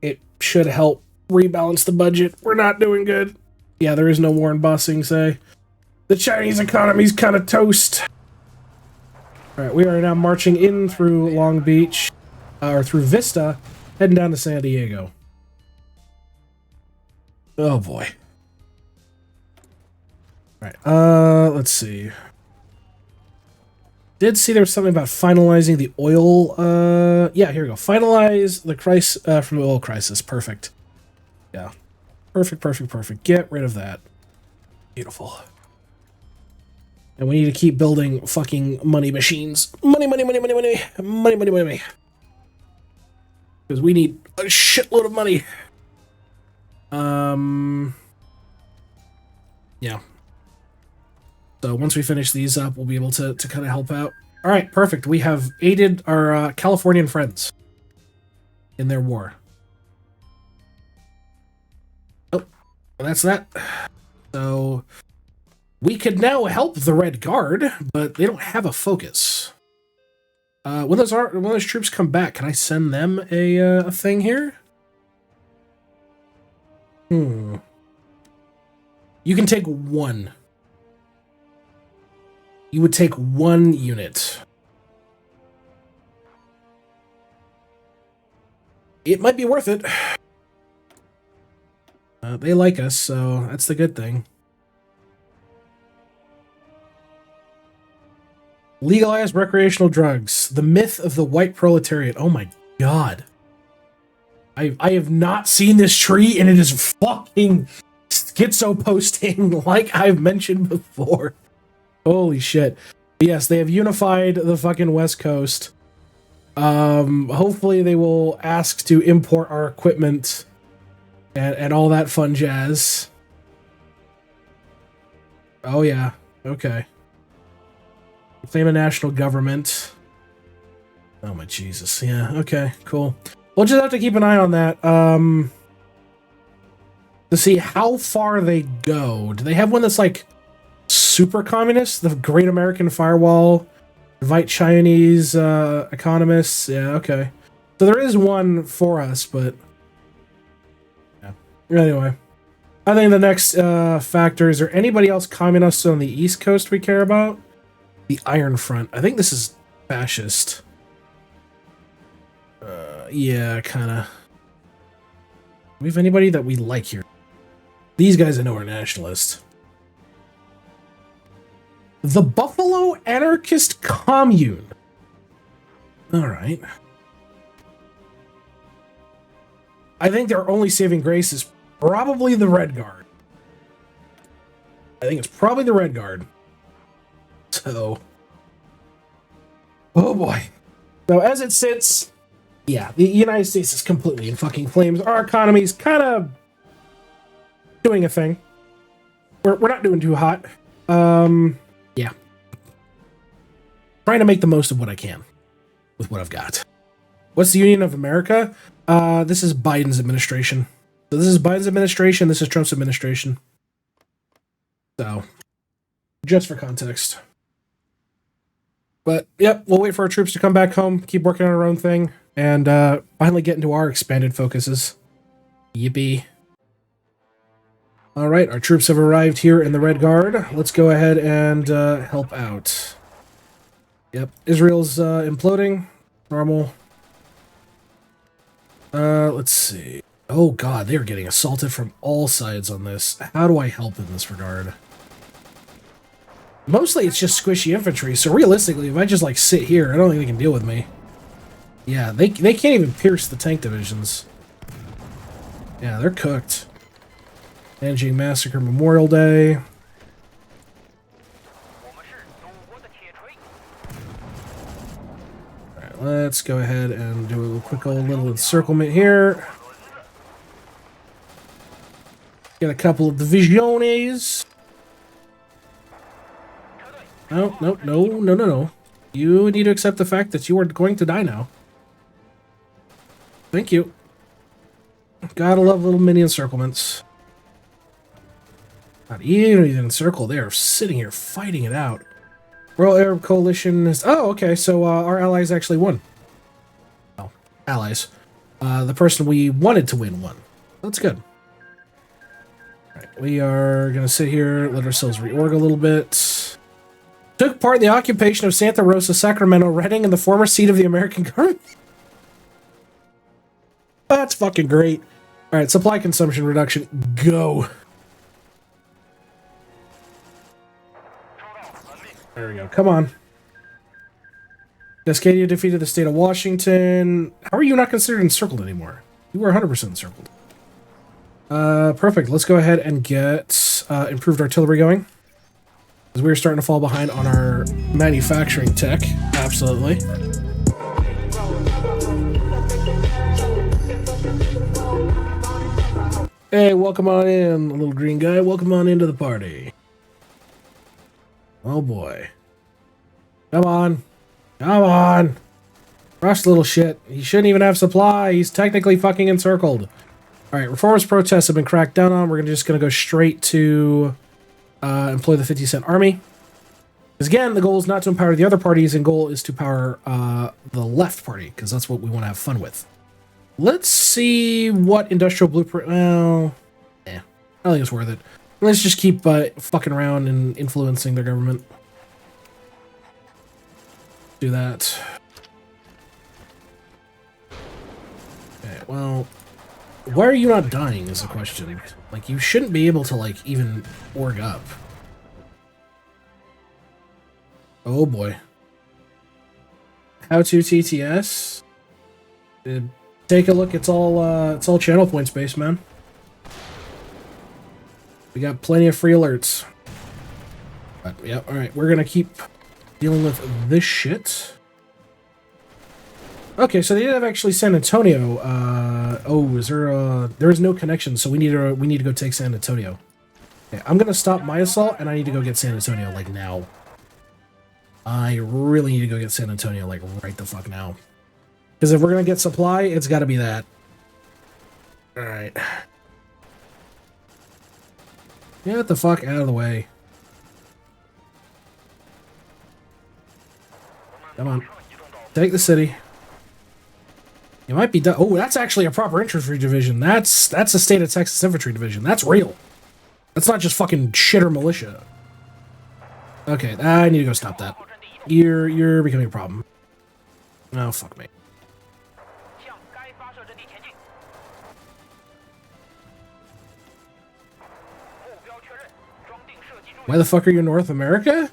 it should help rebalance the budget. We're not doing good. Yeah, there is no Warren Bussing, say. The Chinese economy's kind of toast. Alright, we are now marching in through Long Beach. or through Vista, heading down to San Diego. Oh boy. All right. Let's see. Did see there was something about finalizing the oil. Yeah, here we go. Finalize the crisis from the oil crisis. Perfect. Yeah. Perfect. Get rid of that. Beautiful. And we need to keep building fucking money machines. Money. Because we need a shitload of money. Yeah. So once we finish these up, we'll be able to kind of help out. All right, perfect. We have aided our Californian friends in their war. Oh, well, that's that. So we could now help the Red Guard, but they don't have a focus. When those troops come back, can I send them a thing here? You can take one. You would take one unit. It might be worth it. They like us, so that's the good thing. Legalized recreational drugs. The myth of the white proletariat. Oh my god. I have not seen this tree, and it is fucking schizo posting like I've mentioned before. Holy shit. But yes, they have unified the fucking West Coast. Hopefully they will ask to import our equipment and all that fun jazz. Oh yeah, okay. Claim a national government. Oh my Jesus, yeah, okay, cool. We'll just have to keep an eye on that, to see how far they go. Do they have one that's like super communist? The Great American Firewall, invite Chinese economists. Yeah, okay. So there is one for us, but yeah. Anyway, I think the next factor is there anybody else communist on the East Coast we care about? The Iron Front. I think this is fascist. Yeah, kind of. Do we have anybody that we like here? These guys I know are nationalists. The Buffalo Anarchist Commune. All right. I think their only saving grace is probably the Red Guard. I think it's probably the Red Guard. So, oh boy. So as it sits, yeah, the United States is completely in fucking flames. Our economy's kind of doing a thing. We're not doing too hot. Yeah. Trying to make the most of what I can with what I've got. What's the Union of America? This is Biden's administration. So this is Biden's administration. This is Trump's administration. So, just for context. But, yep, we'll wait for our troops to come back home, keep working on our own thing, and finally get into our expanded focuses. Yippee. All right, our troops have arrived here in the Red Guard. Let's go ahead and help out. Yep, Israel's imploding. Normal. Let's see. Oh god, they're getting assaulted from all sides on this. How do I help in this regard? Mostly it's just squishy infantry, so realistically, if I just like sit here, I don't think they can deal with me. Yeah, they can't even pierce the tank divisions. Yeah, they're cooked. Nanjing Massacre Memorial Day. Alright, let's go ahead and do a quick old little encirclement here. Get a couple of divisiones. No. You need to accept the fact that you are going to die now. Thank you. Gotta love little mini encirclements. Not even encircle. They are sitting here fighting it out. Royal Arab Coalition is... Oh, okay, so our allies actually won. Oh, allies. The person we wanted to win won. That's good. Alright, we are gonna sit here, let ourselves reorg a little bit. Took part in the occupation of Santa Rosa, Sacramento, Redding, and the former seat of the American government. That's fucking great. All right, supply consumption reduction, go. There we go. Come on. Cascadia defeated the state of Washington. How are you not considered encircled anymore? You were 100% encircled. Perfect. Let's go ahead and get improved artillery going. Because we're starting to fall behind on our manufacturing tech. Absolutely. Hey, welcome on in, little green guy. Welcome on into the party. Oh boy. Come on. Come on. Rush, little shit. He shouldn't even have supply. He's technically fucking encircled. Alright, reformist protests have been cracked down on. We're just going to go straight to employ the 50-cent army. Because again, the goal is not to empower the other parties, and goal is to power the left party, because that's what we want to have fun with. Let's see what industrial blueprint... Well, I don't think it's worth it. Let's just keep fucking around and influencing their government. Do that. Okay, well... Why are you not dying is the question. Like, you shouldn't be able to, like, even org up. Oh boy. How to TTS? Take a look, it's all channel points based, man. We got plenty of free alerts. But, yeah, alright, we're gonna keep dealing with this shit. Okay, so they did have actually San Antonio. Oh, is there there is no connection, so we need to go take San Antonio. Okay, I'm gonna stop my assault, and I need to go get San Antonio, like, now. I really need to go get San Antonio, like, right the fuck now. Because if we're gonna get supply, it's gotta be that. Alright. Get the fuck out of the way. Come on. Take the city. You might be done. Oh, that's actually a proper infantry division. That's a state of Texas infantry division. That's real. That's not just fucking shitter militia. Okay, I need to go stop that. You're becoming a problem. Oh, fuck me. Why the fuck are you in North America?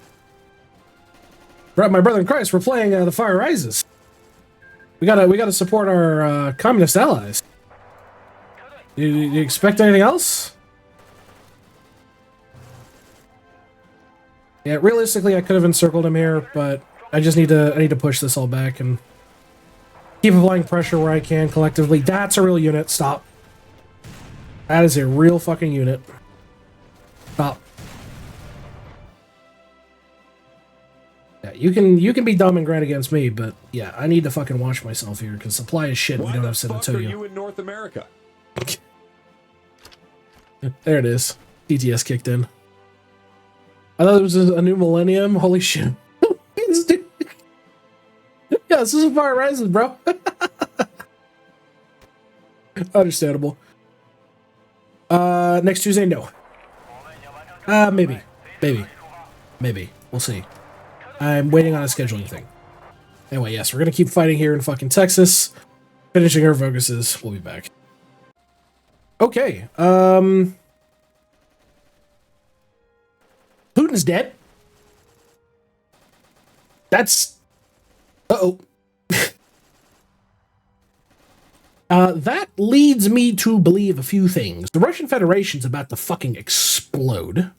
My brother in Christ, we're playing The Fire Rises. We gotta support our communist allies. You expect anything else? Yeah, realistically, I could have encircled him here, but I need to push this all back and keep applying pressure where I can collectively. That's a real unit. Stop. That is a real fucking unit. Stop. Yeah, you can be dumb and grind against me, but yeah, I need to fucking watch myself here because supply is shit. We don't have San Antonio.
Why the fuck are you in North America?
There it is. TTS kicked in. I thought it was a new millennium. Holy shit. Yeah, this is a Fire Rises, bro. Understandable. Next Tuesday, no. Maybe. We'll see. I'm waiting on a scheduling thing. Anyway, yes, we're gonna keep fighting here in fucking Texas. Finishing our focuses. We'll be back. Okay, Putin's dead. That's... Uh-oh. That leads me to believe a few things. The Russian Federation's about to fucking explode.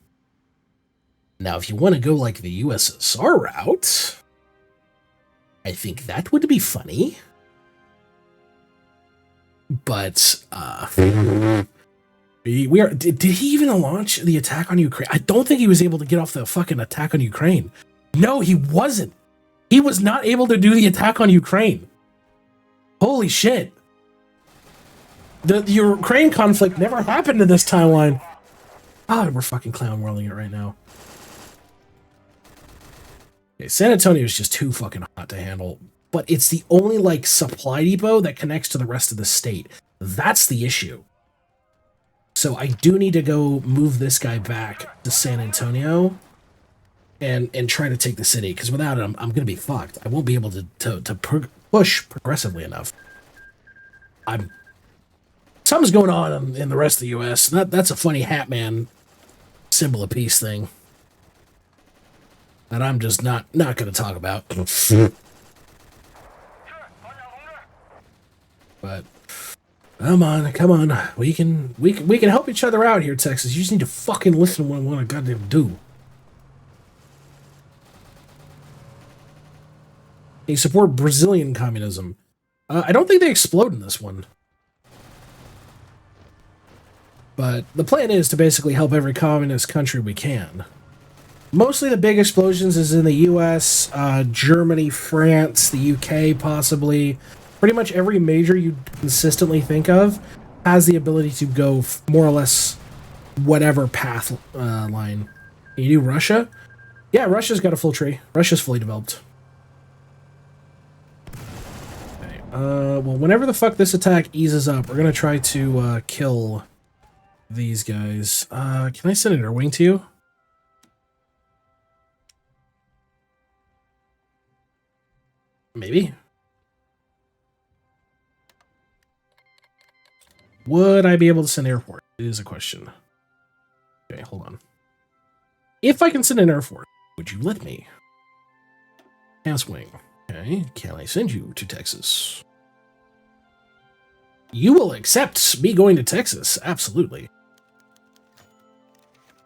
Now, if you want to go like the USSR route, I think that would be funny. But, did he even launch the attack on Ukraine? I don't think he was able to get off the fucking attack on Ukraine. No, he wasn't. He was not able to do the attack on Ukraine. Holy shit. The Ukraine conflict never happened in this timeline. God, we're fucking clown worlding it right now. Okay, San Antonio is just too fucking hot to handle, but it's the only, like, supply depot that connects to the rest of the state. That's the issue. So I do need to go move this guy back to San Antonio and try to take the city, because without him, I'm going to be fucked. I won't be able to push progressively enough. I'm something's going on in the rest of the U.S. That's a funny Hat Man symbol of peace thing that I'm just not going to talk about. But come on, we can help each other out here, Texas. You just need to fucking listen to what I want to goddamn do. You support Brazilian communism. I don't think they explode in this one. But the plan is to basically help every communist country we can. Mostly the big explosions is in the US, Germany, France, the UK possibly. Pretty much every major you consistently think of has the ability to go more or less whatever path line. Can you do Russia? Yeah, Russia's got a full tree. Russia's fully developed. Okay, well, whenever the fuck this attack eases up, we're going to try to kill these guys. Can I send an air wing to you? Maybe. Would I be able to send air force? Is a question. Okay, hold on. If I can send an air force, would you let me? Ass wing. Okay, can I send you to Texas? You will accept me going to Texas. Absolutely.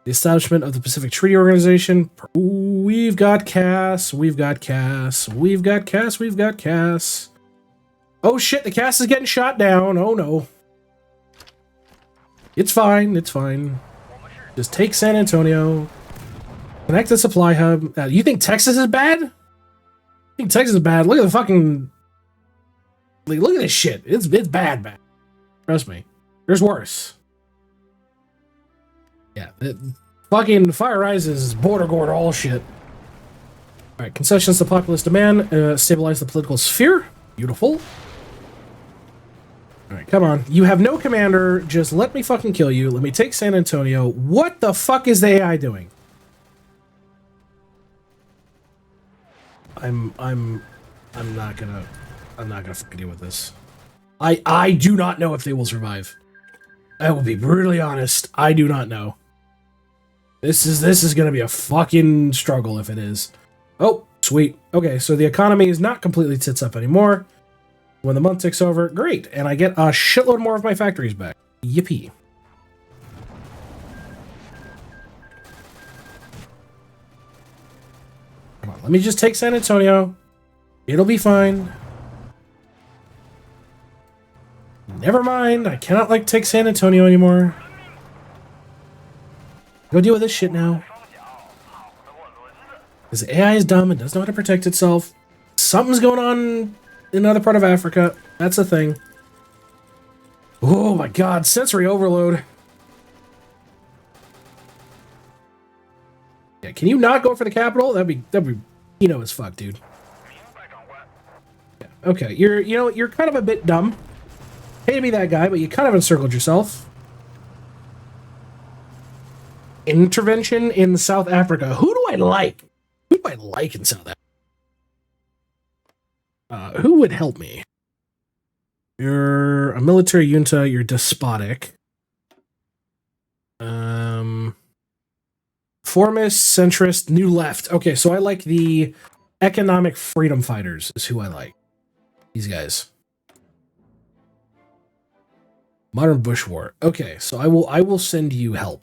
The establishment of the Pacific Treaty Organization. We've got Cass. We've got Cass. We've got Cass. We've got Cass. Oh shit, the Cass is getting shot down. Oh no. It's fine. It's fine. Just take San Antonio. Connect the supply hub. You think Texas is bad? You think Texas is bad? Look at the fucking... Like, look at this shit. It's bad. Trust me. There's worse. Yeah. Fucking Fire Rises, border guard, all shit. Alright, concessions to populist demand. Stabilize the political sphere. Beautiful. Alright, come on. You have no commander. Just let me fucking kill you. Let me take San Antonio. What the fuck is the AI doing? I'm not gonna fucking deal with this. I do not know if they will survive. I will be brutally honest. I do not know. This is gonna be a fucking struggle if it is. Oh, sweet. Okay, so the economy is not completely tits up anymore. When the month ticks over, great, and I get a shitload more of my factories back. Yippee. Come on, let me just take San Antonio. It'll be fine. Never mind, I cannot, like, take San Antonio anymore. Go deal with this shit now. Because the AI is dumb and doesn't know how to protect itself. Something's going on in another part of Africa. That's a thing. Oh my god, sensory overload. Yeah, can you not go for the capital? That'd be as fuck, dude. Yeah, okay, you're kind of a bit dumb. Hate to be that guy, but you kind of encircled yourself. Intervention in South Africa. Who do I like? Who do I like in South Africa? Who would help me? You're a military junta. You're despotic. Formist, centrist, new left. Okay, so I like the economic freedom fighters is who I like. These guys. Modern Bush War. Okay, so I will send you help.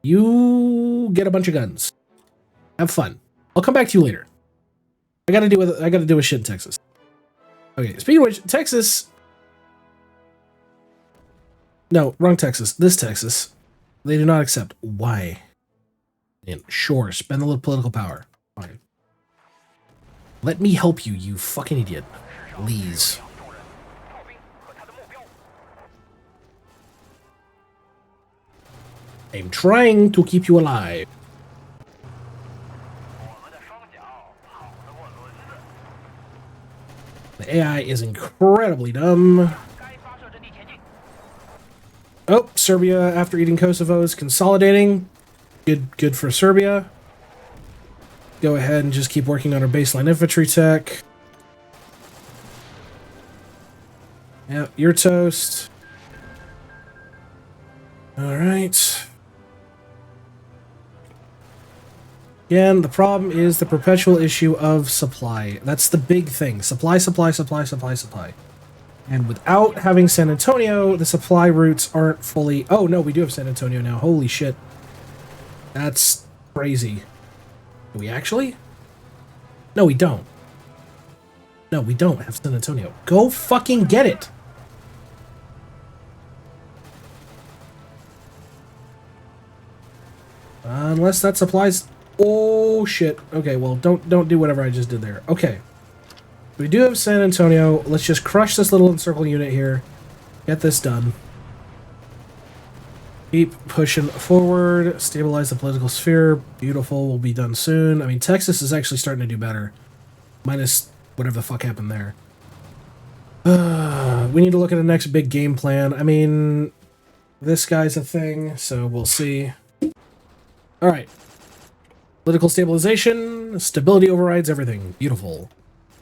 You get a bunch of guns. Have fun. I'll come back to you later. I gotta do with shit in Texas. Okay, speaking of which, Texas. No, wrong Texas. This Texas. They do not accept. Why? And sure, spend a little political power. Fine. Let me help you, you fucking idiot. Please. I'm trying to keep you alive. The AI is incredibly dumb. Oh, Serbia, after eating Kosovo, is consolidating. Good for Serbia. Go ahead and just keep working on our baseline infantry tech. Yep, you're toast. Alright. Again, the problem is the perpetual issue of supply. That's the big thing. Supply, supply, supply, supply, supply. And without having San Antonio, the supply routes aren't fully... Oh, no, we do have San Antonio now. Holy shit. That's crazy. Do we actually? No, we don't. No, we don't have San Antonio. Go fucking get it! Unless that supplies... Oh, shit. Okay, well, don't do whatever I just did there. Okay. We do have San Antonio. Let's just crush this little encircle unit here. Get this done. Keep pushing forward. Stabilize the political sphere. Beautiful. We'll be done soon. I mean, Texas is actually starting to do better. Minus whatever the fuck happened there. We need to look at the next big game plan. I mean, this guy's a thing, so we'll see. Alright. Political stabilization. Stability overrides everything. Beautiful.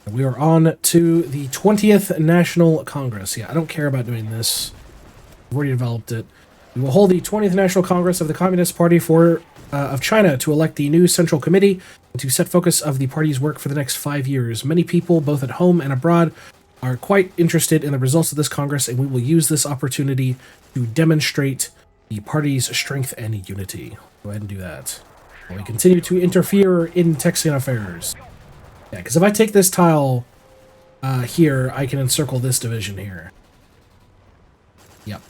We are on to the 20th National Congress. Yeah, I don't care about doing this. We've already developed it. We will hold the 20th National Congress of the Communist Party of China to elect the new Central Committee and to set focus of the party's work for the next 5 years. Many people, both at home and abroad, are quite interested in the results of this Congress, and we will use this opportunity to demonstrate the party's strength and unity. Go ahead and do that. While we continue to interfere in Texian affairs. Yeah, because if I take this tile here, I can encircle this division here. Yep.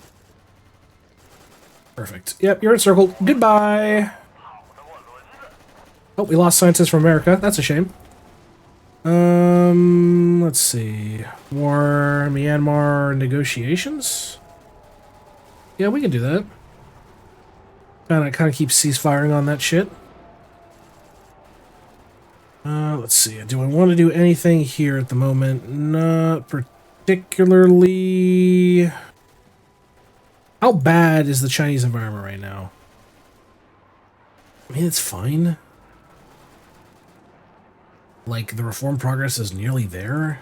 Perfect. Yep, you're encircled. Goodbye! Oh, we lost scientists from America. That's a shame. Let's see. More Myanmar negotiations? Yeah, we can do that. Kind of keep ceasefiring on that shit. Let's see. Do I want to do anything here at the moment? Not particularly. How bad is the Chinese environment right now? I mean, it's fine. Like, the reform progress is nearly there.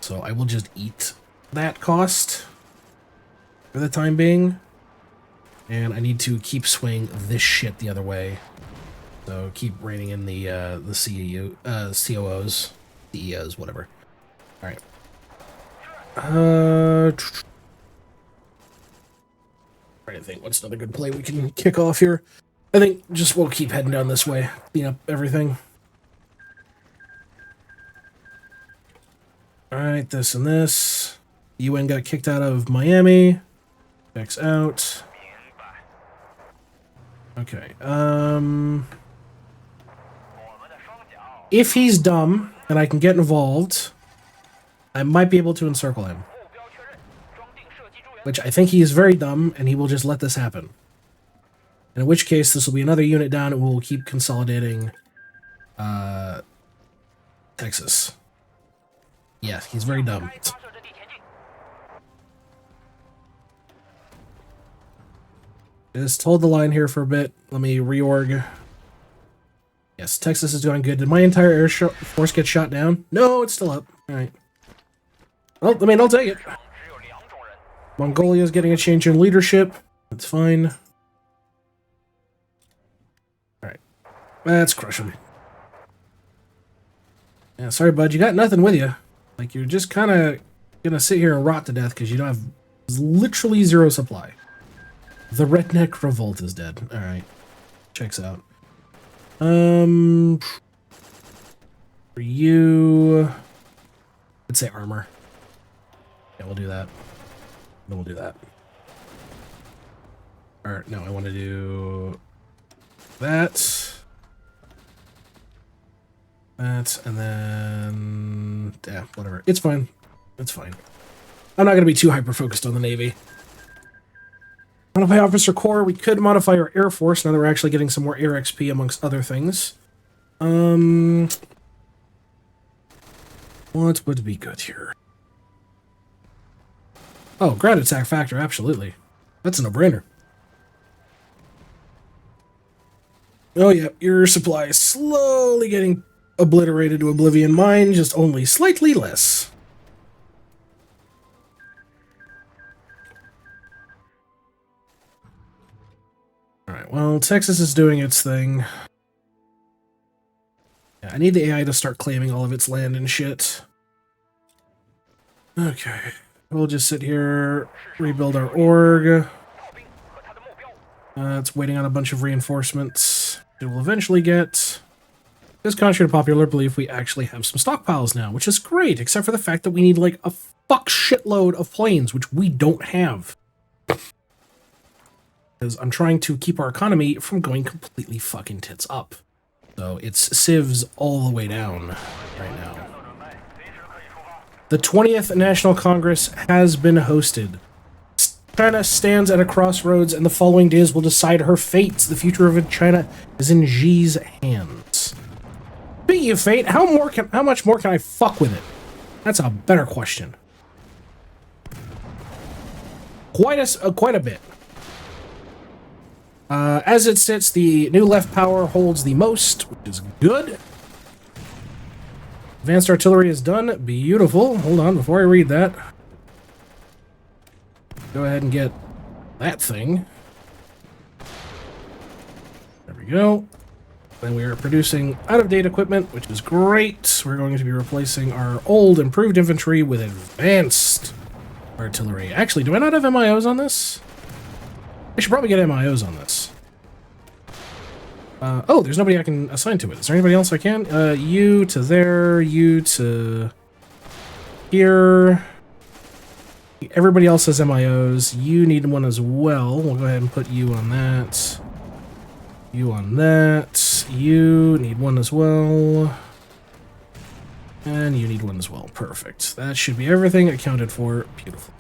So I will just eat that cost for the time being. And I need to keep swaying this shit the other way. So keep reining in the COOs, CEOs, whatever. All right. Trying to think what's another good play we can kick off here. I think just we'll keep heading down this way, clean up everything. All right, this and this. UN got kicked out of Miami. Checks out. Okay. If he's dumb and I can get involved, I might be able to encircle him. Which I think he is very dumb, and he will just let this happen. And in which case, this will be another unit down, and we'll keep consolidating Texas. Yeah, he's very dumb. Just hold the line here for a bit. Let me reorg. Yes, Texas is doing good. Did my entire air force get shot down? No, it's still up. All right. Well, I mean, I'll take it. Mongolia is getting a change in leadership. That's fine. All right. Let's crush him. Yeah, sorry, bud. You got nothing with you. Like, you're just kind of gonna sit here and rot to death because you don't have literally zero supply. The redneck revolt is dead. All right. Checks out. For you, let's say armor. Yeah, we'll do that. Then we'll do that. Or no, I want to do that. That, and then yeah, whatever. It's fine. It's fine. I'm not gonna be too hyper focused on the Navy. Modify Officer Corps. We could modify our Air Force now that we're actually getting some more Air XP amongst other things. What would be good here? Oh, ground attack factor, absolutely. That's a no-brainer. Oh yeah, your supply is slowly getting obliterated to oblivion. Mine just only slightly less. Alright, well, Texas is doing its thing. Yeah, I need the AI to start claiming all of its land and shit. Okay. We'll just sit here, rebuild our org. It's waiting on a bunch of reinforcements it will eventually get. Because contrary to popular belief, we actually have some stockpiles now, which is great, except for the fact that we need like a fuck shitload of planes, which we don't have. Because I'm trying to keep our economy from going completely fucking tits up. So it's civs all the way down right now. The 20th National Congress has been hosted. China stands at a crossroads, and the following days will decide her fate. The future of China is in Xi's hands. Speaking of fate, how much more can I fuck with it? That's a better question. Quite a bit. As it sits, the new left power holds the most, which is good. Advanced artillery is done. Beautiful. Hold on, before I read that. Go ahead and get that thing. There we go. Then we are producing out-of-date equipment, which is great. We're going to be replacing our old, improved infantry with advanced artillery. Actually, do I not have MIOs on this? I should probably get MIOs on this. Oh, there's nobody I can assign to it. Is there anybody else I can? You to there, you to here. Everybody else has MIOs. You need one as well. We'll go ahead and put you on that. You on that. You need one as well. And you need one as well. Perfect. That should be everything accounted for. Beautiful.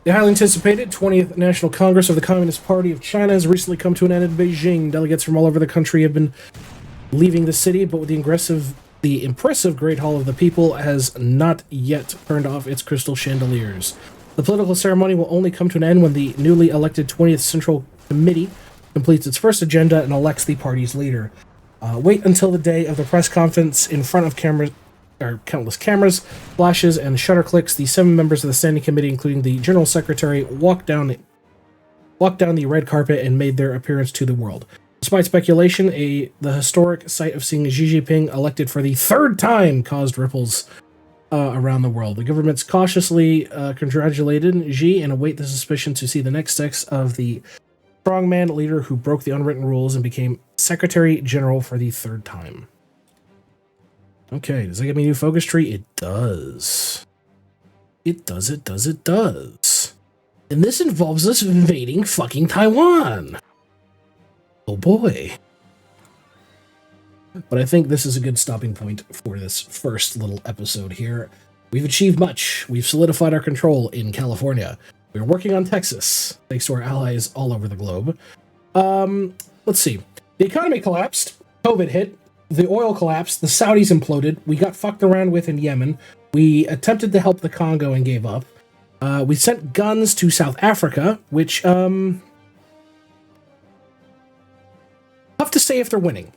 The highly anticipated 20th National Congress of the Communist Party of China has recently come to an end in Beijing. Delegates from all over the country have been leaving the city, but with the impressive Great Hall of the People has not yet turned off its crystal chandeliers. The political ceremony will only come to an end when the newly elected 20th Central Committee completes its first agenda and elects the party's leader. Wait until the day of the press conference in front of countless cameras, flashes, and shutter clicks. The 7 members of the standing committee, including the general secretary, walked down the red carpet and made their appearance to the world. Despite speculation, the historic sight of seeing Xi Jinping elected for the 3rd time caused ripples around the world. The government's cautiously congratulated Xi and await the suspicion to see the next steps of the strongman leader who broke the unwritten rules and became Secretary General for the 3rd time. Okay, does that give me a new focus tree? It does. It does. And this involves us invading fucking Taiwan. Oh boy. But I think this is a good stopping point for this first little episode here. We've achieved much. We've solidified our control in California. We're working on Texas, thanks to our allies all over the globe. Let's see. The economy collapsed. COVID hit. The oil collapsed. The Saudis imploded. We got fucked around with in Yemen. We attempted to help the Congo and gave up. We sent guns to South Africa, which, tough to say if they're winning.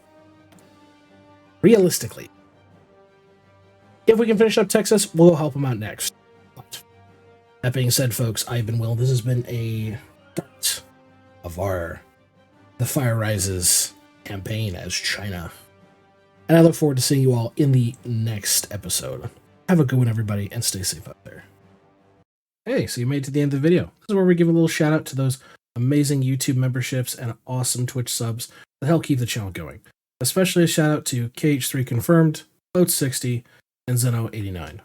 Realistically. If we can finish up Texas, we'll help them out next. But that being said, folks, I've been Will. This has been a start of our The Fire Rises campaign as China. And I look forward to seeing you all in the next episode. Have a good one, everybody, and stay safe out there. Hey, so you made it to the end of the video. This is where we give a little shout out to those amazing YouTube memberships and awesome Twitch subs that help keep the channel going. Especially a shout out to KH3 Confirmed, Boat60, and Zeno89.